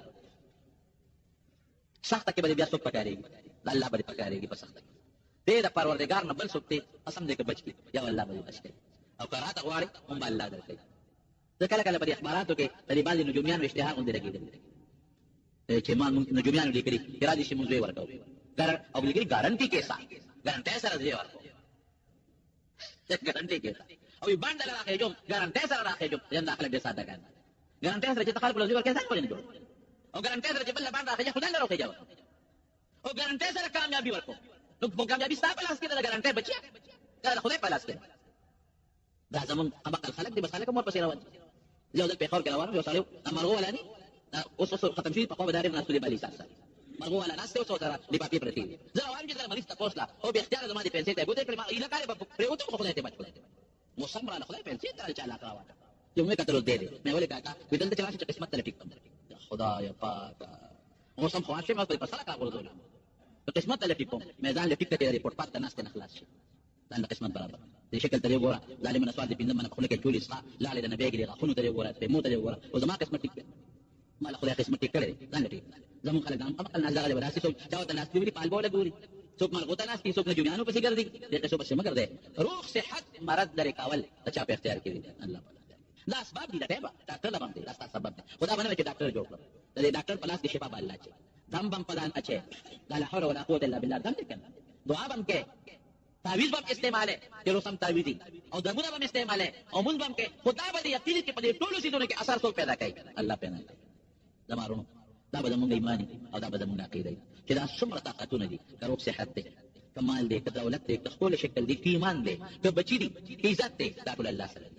سخته کې به بیا څوک پکارېږي د الله به دې پکارېږي په سخته کې دې د پروردګار نه بل څوک دی قسم دې که بچ کړي یا الله به دې بچ کړي او که راته غواړي هم به الله درکوي زه کله کله په دې اخباراتو کې د دې بعضې نجومیانو اشتهار غوندې لګېدلي چې ما نجومیانو لیکلي چې راځي چې موږ یې ورکوو او لیکلي ګارنټي کې سا ګارنټۍ سره زه یې ورکوو ګارنټي کې سا او بانډه راخېږم ګارنټۍ سره راخېږم زنده خلک ډېر ساده ګان ګارنټۍ سره چې ته خلکو له زوی ورکوې ځان ولې نه جوړ او ګارنټۍ سره چې بل له بانډه راخېږي خو ځان له راخېږه او ګارنټۍ سره کامیابي ورکوو نو په کامیابي ستا په لاس کې ده د ګارنټۍ بچیه دا د خدای په لاس کې ده دا زمونږ همعقل خلک دي بس خلک هم ورپسې روان دي زه یو ځل پېښور کې روان وم یو سړی مرغو والا دي اوس ختم شوي پخوا به دا ډېر ناست دی بالي سره مرغو والا ناست دی اوس ورسره لفافې پرتې دي زه روان یم چې کله مریض تپوس لا او بې اختیاره زما دې پنسۍ ته یې ګوتې کړې ما ایله کال یې به پرېوتم خو خدای ته بچ کړی موسم راله خدای پنسۍ ته چا علاقه راواچه چې مې کتل اوس دی دی مې ولې کاکا وایي دلته چې راشي چې قسمت ته له ټیک کړم خدایه پاکه موسم خو شي ما په سره کار ورزولم په قسمت ته له ټیک کوم مې ځان له ټیک ته ریپورټ پات ته ناست نه خلاص شي ځان له قسمت برابر دې شکل ته یې ګوره ظالمانه سوال دې پنځه منه خو لکه چولې څخه لاړې د نبی ګرې غاښونو ته یې ګوره په مو ته یې ګوره او زما قسمت ټیک ما له خدای قسمت ټیک کړی ځان له ټیک زموږ خلک هم عقل نه ځغلي وراسي څوک چا ورته ناست وي پال بوله ګوري څوک مرغو ته ناست دي څوک نجومیانو پسې ګرځي دې قصو پسې مه ګرځئ روغ صحت مرض لرې کول د چا په اختیار کې دي الله دا اسباب دي د ټیبه ډاکټر له باندې دا سبب دی خدا باندې چې ډاکټر جوړ کړ د دې ډاکټر په لاس کې شفا به الله اچي دم بم په ځان اچي لا حول ولا قوت الا بالله دم دې کنه دعا بم کې تعویذ بم استعماله چې رسم تعویذي او دمونه بم استعماله او مونږ بم کې خدا به یقین کې په دې ټولو سيزونو کې اثر څوک پیدا کوي الله پیدا کوي زمارونو دا به زمونږ ایمانی او دا به زمونږ عقیده چې دا څومره طاقتونه دي که روغ صحت دی که مال دی که دولت دی که ښکلی شکل دی که ایمان دی که بچي دي که عزت دی دا ټول الله سره دی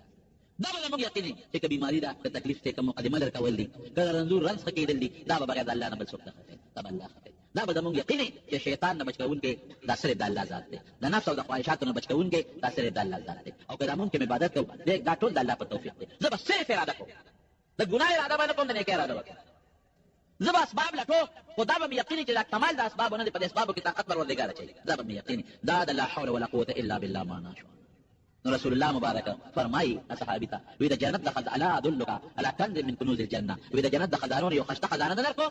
دا به زموږ یقین دی چې که بیماري ده که تکلیف دی که مقدمه درکول دي که رنځور رنځ ښه کېدل دي دا به بغیر د الله نه بل څوک نه ښه کوي دا به الله ښه کوي دا به زموږ یقین دی چې شیطان نه بچ کوونکی دا صرف د الله ذات دی د نفس او د خواهشاتو نه بچ کوونکی دا صرف د الله ذات دی او که دا مونږ کوم عبادت کوو دا ټول د الله په توفیق دی زه به صرف اراده کوم د ګناه اراده به نه کوم د نیکۍ اراده به کوم زه به اسباب لټوم خو دا به مې یقیني چې دا کمال د اسبابو نه دی په دې اسبابو کې طاقت پروردګار اچوي دا به مې یقیني دا د لا حول ولا قوة الا بالله معنا شو نو رسول الله مبارک فرمایي اصحابي ته وی د جنت د خزانه ادلک على كنز من كنوز الجنه وی د جنت د خزانو یو خشته خزانه ده درکو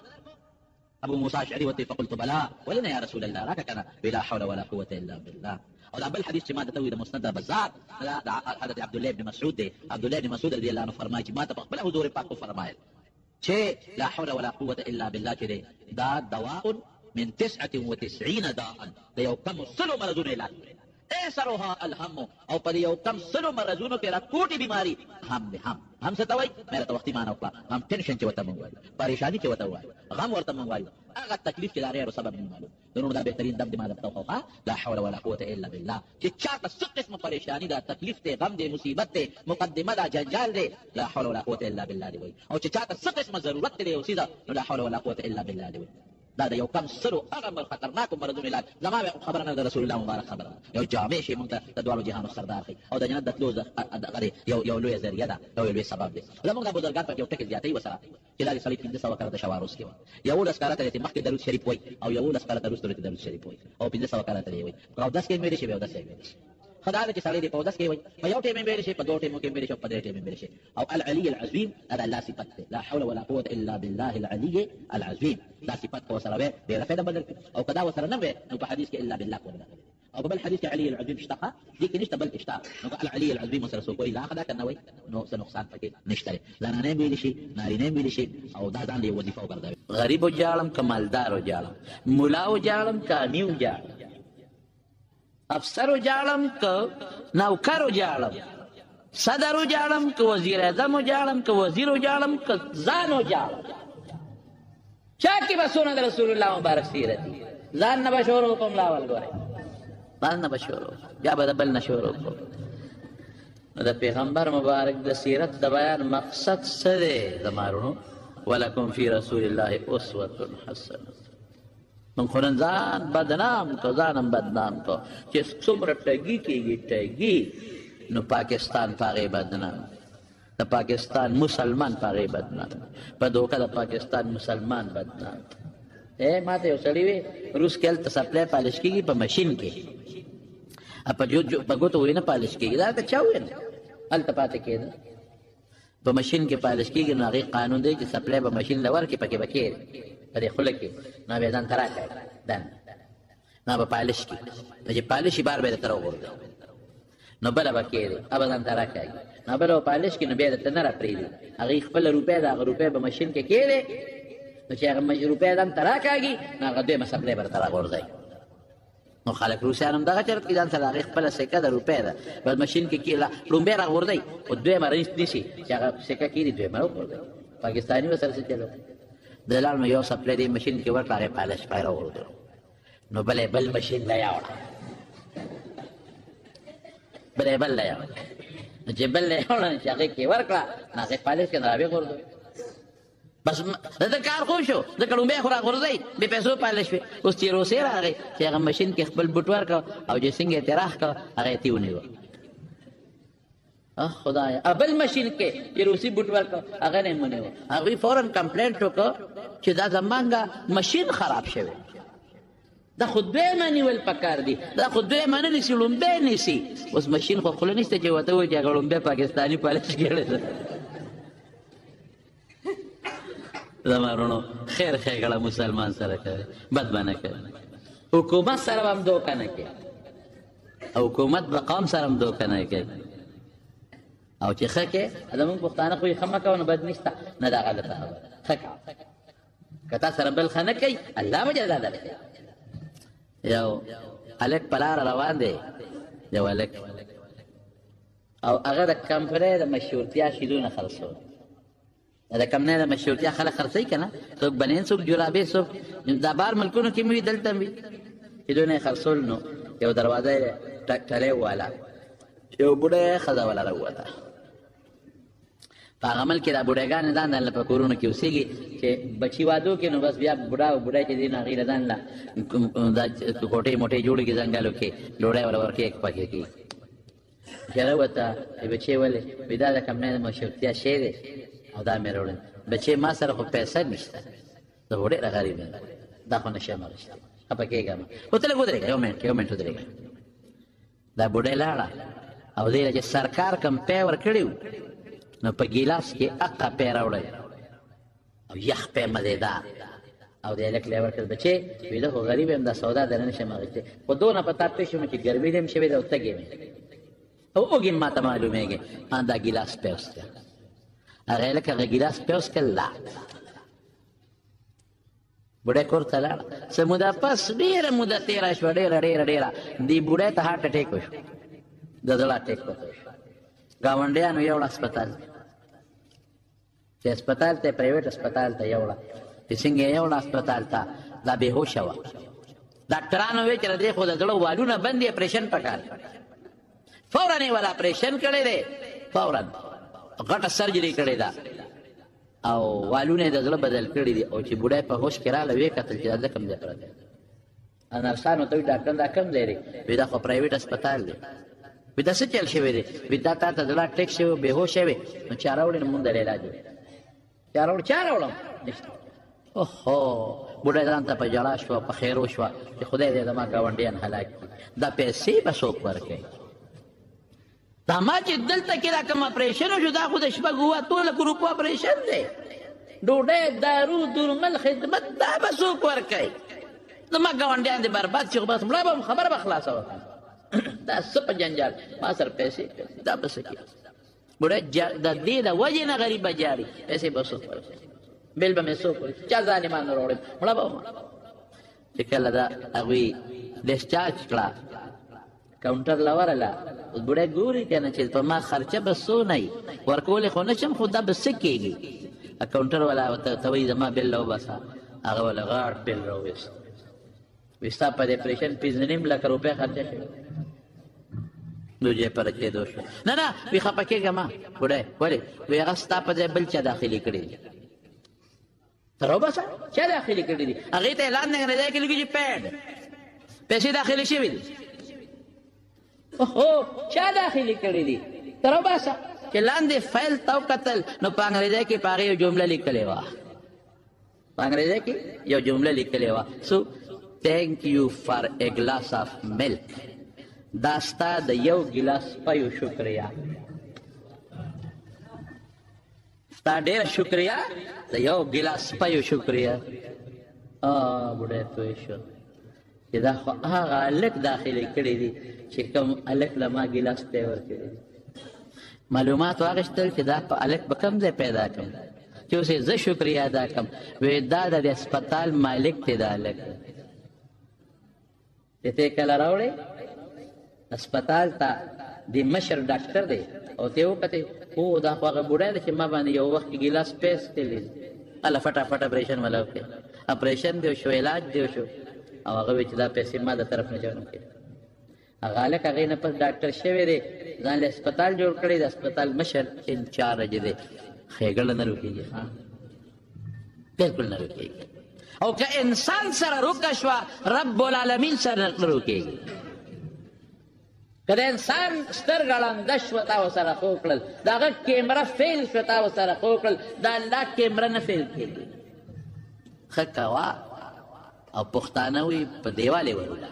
ابو موسى اشعري وته فقلت بلا ولنا يا رسول الله راك كنا بلا حول ولا قوة الا بالله او دا بل حدیث چې ما د توي د مسند بازار دا حضرت عبد الله بن مسعود دی عبد الله بن مسعود رضی الله عنه فرمایي چې ما ته خپل حضور پاک فرمایل چې لا حول ولا قوة الا بالله چې دا دواء من 99 داء د یو کم سلو مرضونو علاج ایسرها الهم او پر یو کم سلو مرضونو کې راکوټي بیماری هم به هم څه ته وایي مې ته وختي معنا وکړه هم ټینشن چې وته مونږ وایو پریشانی چې وته وایو غم ورته مونږ وایو هغه تکلیف چې د غیر سبب نه معلوم نو دا بهترین دم دماغ ته خوخه لا حول ولا قوة الا بالله چې چاته څه قسم پریشانی دا تکلیف ته غم دې مصیبت ته مقدمه دا جنجال دې لا حول ولا قوة الا بالله دی وایي او چې چاته څه قسم ضرورت دې او سیده لا حول ولا قوة الا بالله دی وایي دا د یو کم سلو هغه خطرناکو مرضونو علاج زما خبره نه د رسول الله مبارک خبره یو جامع شی مونږ ته د دواړو جهانو سردار دی او د جنت د تلو یو لوی ذریعہ ده یو لوی سبب دی زموږ د بزرګان په یو ټکی زیاتې وسره چې دا سړی 1500 کاله د شواروس کې یو لس کاله ته مخکې درود شریف وای او یو لس کاله درود شریف وای او 1500 کاله ته وای او 10 کې مې شي او 10 کې خدای دې سړی دې په 10 کې وای په یو ټیم مې شي په دوه ټیمو کې مې شي په درې ټیم مې شي او العلی العظیم هذا لا صفت لا حول ولا قوة الا بالله العلي العظیم دا صفت کو سره وای ډیر فائدہ بدل او کدا وسره نه وای نو په حدیث کې الا بالله کو او بل حديث علي العظيم اشتقى ديك نشتا بل اشتاق العلي العظيم وسر سو کوئی لا خدا کنه وای نو څه نقصان پکې نشته زنانه ویل شي نارینه ویل شي او دا ځان دی وظیفه وګرځوي غریب او جالم کمالدار او جالم مولا او جالم کامی او جالم افسر او جالم ک نوکر او جالم صدر وجاړم که وزیر اعظم وجاړم که وزیر وجاړم که ځان وجاړم چا کې به څونه د رسول الله مبارک سیرت دي ځان نه به شروع کوم لاول ګورئ ځان نه به شروع بیا به د بل نه شروع کوم نو د پیغمبر مبارک د سیرت د بیان مقصد څه دی زما ولکم فی رسول الله اسوة حسنه من خو نن ځان بدنام کو ځانم بدنام کو چې څومره ټګي کېږي ټګي نو پاکستان په هغې بدنام د پاکستان مسلمان په هغې بدنام په دوکه د پاکستان مسلمان بدنام ما ته یو سړي وی روس کې هلته سپلی پالش کېږي په مشین کې په ګوتو وی نه پالش کېږي دا ته چا وویل هلته پاتې کېده په مشین کې پالش کېږي نو هغې قانون دی چې سپلی به مشین له ورکړي پکې به کېږي په دې خوله کې نو بیا ځان ته راکړی دن نو به پالش کړي نو چې پالش شي بار به یې درته راوغورځوي نو بله به کېږي هغه ځان ته راکاږي نو بله به پالش کړي نو بیا درته نه راپرېږدي هغې خپله روپۍ د هغه روپۍ به مشین کې کېږي نو چې هغه روپۍ ځان ته راکاږي نو هغه دویمه سپلی به درته راغورځوي نو خلک روسیان هم دغه چرت کړي ځان سره هغې خپله سکه د روپۍ ده بس مشین کې لومبۍ راغورځوي خو دویمه نیسي چې هغه سکه کېږي دویمه راغورځوي پاکستاني به سره څه چلو د لاړ نو یو سپلی دې مشین کې ورکړه هغې پالش پای راغورځوي نو بله بل مشین له یاوړه بله بل له یاوړه نو چې بل له یاوړه نو چې هغې کې ورکړه نو هغې پالش کې نو را وغورځوي بس د کار خو شو ځکه لومبۍ خو راغورځوي بې پیسو پالش وي اوس چې روسۍ راغی چې هغه مشین کې خپل بوټ ورکړه او چې څنګه یې تېراح کړه هغه یې تې ونیوه خدایا بل مشین کې چې روسي بوټ ورکړه هغه نه یې ونیوه هغوی فورا کمپلینټ وکړه چې دا زمانګه مشین خراب شوی دا خو دویمه نیول پکار دي دا خو دویمه نه نیسي لومبۍ نیسي اوس مشین خو خوله نیسته چې ورته ووایي چې هغه لومبۍ پاکستاني پالش کړې ده زما وروڼو خیر ښېګړه مسلمان سره کوي بد به نه کوي حکومت سره به هم دوکه نه کوي او حکومت به قوم سره هم دوکه نه کوي او چې ښه کوې زمونږ پښتانه خو یې ښه مه کوه نو بد نشته نه دا غلطه خبره ښه کوه که تا سره بل ښه نه کوي الله به جزا درکوي یو هلک په لاره روان دی یو هلک او هغه د کمپنۍ د مشهورتیا شیدونه خرڅول د کمپنۍ د مشهورتیا خلک خرڅوي که نه څوک بنین څوک جرابې څوک دا بار ملکونو کې مې وي دلته وي شیدونه یې خرڅول نو یو دروازه یې ټلی وواله یو بوډۍ ښځه وله راووته په هغه عمل کې دا بوډاګانې ځان له په کورونو کې اوسېږي چې بچي وادو کې نو بس بیا بوډا او بوډۍ چې دي نو هغې له ځان له دا کوټۍ موټۍ جوړې کړي ځنګلو کې ډوډۍ وله ورکوي پکې کړي چې راوته بچې ولې وایي دا د کمپنۍ د مشهورتیا شی دی او دا مې راوړل بچې ما سره خو پیسه نشته زه خو ډېره غریب یم دا خو نشم اخیستی خفه کېږم خو ته لږ ودرېږه یو منټ ودرېږه دا بوډۍ لاړه او دې له چې سرکار کوم پی ورکړي و نو په ګیلاس کې اقه پی راوړی او یخ پی مزېدار او دې هلک له یې ورکړل بچې وایي زه خو غریب یم دا سودا درنه نشم اخیستی خو دونه په تا پوه شوم چې ګرمي دې هم شوې ده او تږې مې او اوږې ما ته معلومېږي دا ګیلاس پی وڅښه هغه هلک هغه ګیلاس پی وڅښل لاړ بوډۍ کور ته لاړه څه موده پس ډېره موده تېره شوه ډېره دې بوډۍ ته هارټ اټیک وشو د زړه اټیک ورته وشو ګاونډیانو یوړه هسپتال چې هسپتال ته پرایویټ هسپتال ته یوړه چې څنګه یې یوړه هسپتال ته دا بېهوشه وه ډاکټرانو ویل چې د دې خو د زړه والونه بند دي اپریشن پکار فورا یې ولا اپریشن کړی دی فورا غټه سرجري کړې ده او والونه یې د زړه بدل کړي دي او چې بوډۍ په هوش کې راغله ویې کتل چې دا ځه کوم ځای پرته دی نرسانو ته وایي ډاکټر دا کوم ځای دی وایي دا خو پرایویټ هسپتال دی وایي دا څه چل شوی دی وایي دا تا ته زړه اټیک شوی بېهوشه وې نو چا راوړې نو مونږ درې علاج وکړو چا راوړم نشته اوهو بوډۍ ځان ته په ژړا شوه په خیرو شوه چې خدای دې زما ګاونډیان هلاک کړي دا پیسې به څوک ورکوي دا ما چې دلته کې دا کوم اپریشن وشو دا خو د شپږو اتو لکو روپو اپریشن دی ډوډۍ دارو درمل خدمت دا به څوک ورکوي زما ګاونډیان دې برباد شي خو بس مړه به خبره به خلاصه وکړه دا څه په جنجال ما سره پیسې دا به څه کېږي بوډۍ د دې د وجې نه غریبه جاړي پیسې به څوک ورکوي بیل به مې څوک ورکوي چا ظالمانو راوړم مړه به چې کله دا هغوی ډسچارج کړه کاونټر لورله اوس بوډۍ ګوري که نه چې په ما خرچه به څو نه وي ورکولی خو نه شم خو دا به څه کېږي کاونټر والا ته وایي زما بل راوباسه هغه والا غاړ بل راوویست وایي ستا په دې اپریشن 15 لکه روپۍ خرچه شوې دو ځای په رچېدو شو نه نه وایي خفه کېږه ما بوډۍ ولې وایي هغه ستا په ځای بل چا داخلي کړي دي ته راوباسه چا داخلي کړي دي هغې ته اعلان دی ځای کې لیکي چې پیډ پیسې داخلي شوي دي اوهو چا داخلي کړي دي ته راوباسه چې لاندې فایل ته وکتل نو په انګریزۍ کې په هغې یو جمله لیکلې وه په انګریزۍ کې یو جمله لیکلې وه سو thank you for a glass of milk دا ستا د یو ګیلاس پیو شکریا ستا ډېره شکریا د یو ګیلاس پیو شکریا بوډۍ پوه شو چې دا خو هغه هلک داخلي کړي دي چې کوم هلک له ما ګیلاس ته یې ورکړي دي معلومات واخیستل چې دا په هلک به کوم ځای پیدا کړم چې اوس یې زه شکریا ادا کړم وایي دا د هسپتال مالک دی دا هلک چې ته یې کله راوړې هسپتال ته د مشر ډاکټر دی او ته یې وکتې هو دا خو هغه بوډی دی چې ما باندې یو وخت ګیلاس پیس کړلی هله فټافټ اپریشن والا وکړې اپریشن دی وشو علاج دی وشو او هغه وایي چې دا پیسې ما د طرف نه جوړ کړې هغه هلک هغې نه پس ډاکټر شوی دی ځان له هسپتال جوړ کړی د هسپتال مشر انچارج دی ښېګړه نه روکېږي بلکل نه روکېږي او که انسان سره روکه شوه رب العالمین سره نه روکېږي که د انسان سترګه ړنده شوه تا ورسره خو کړل د هغه کیمره فیل شوه تا ورسره خو کړل د الله کیمره نه فیل کېږي ښه کوه او پښتانه وي په دیوالې وروله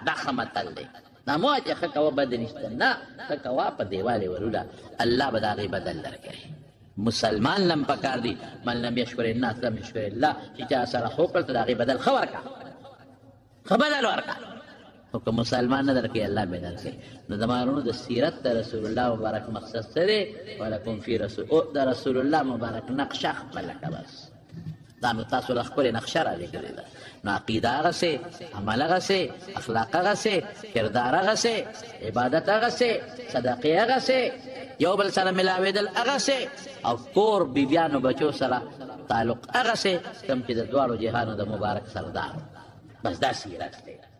دا ښه متل دی دا مو چې ښه کوه بد نشته نه ښه کوه په دیوالې وروله الله به د هغې بدل درکوي مسلمان لم پکار دی من لم یشکر الناس لم یشکر الله چې چا سره خو کړل ته د هغې بدل ښه ورکړه ښه بدل ورکړه خو که مسلمان نه درکوي الله به درکوي نو زما وروڼو د سیرت د رسول الله مبارک مقصد څه دی ولکم فی د رسول الله مبارک نقشه خپله که بس دا نو تاسو له ښکلې نقشه رالیکلې ده نو عقیده هغسې عمل هغسې اخلاق هغسې کردار هغسې عبادت هغسې صدقې هغسې یو بل سره ملاوېدل هغسې او کور بیبیانو بچو سره تعلق هغسې کوم چې د دواړو جهانو د مبارک سردار بس دا سیرت دی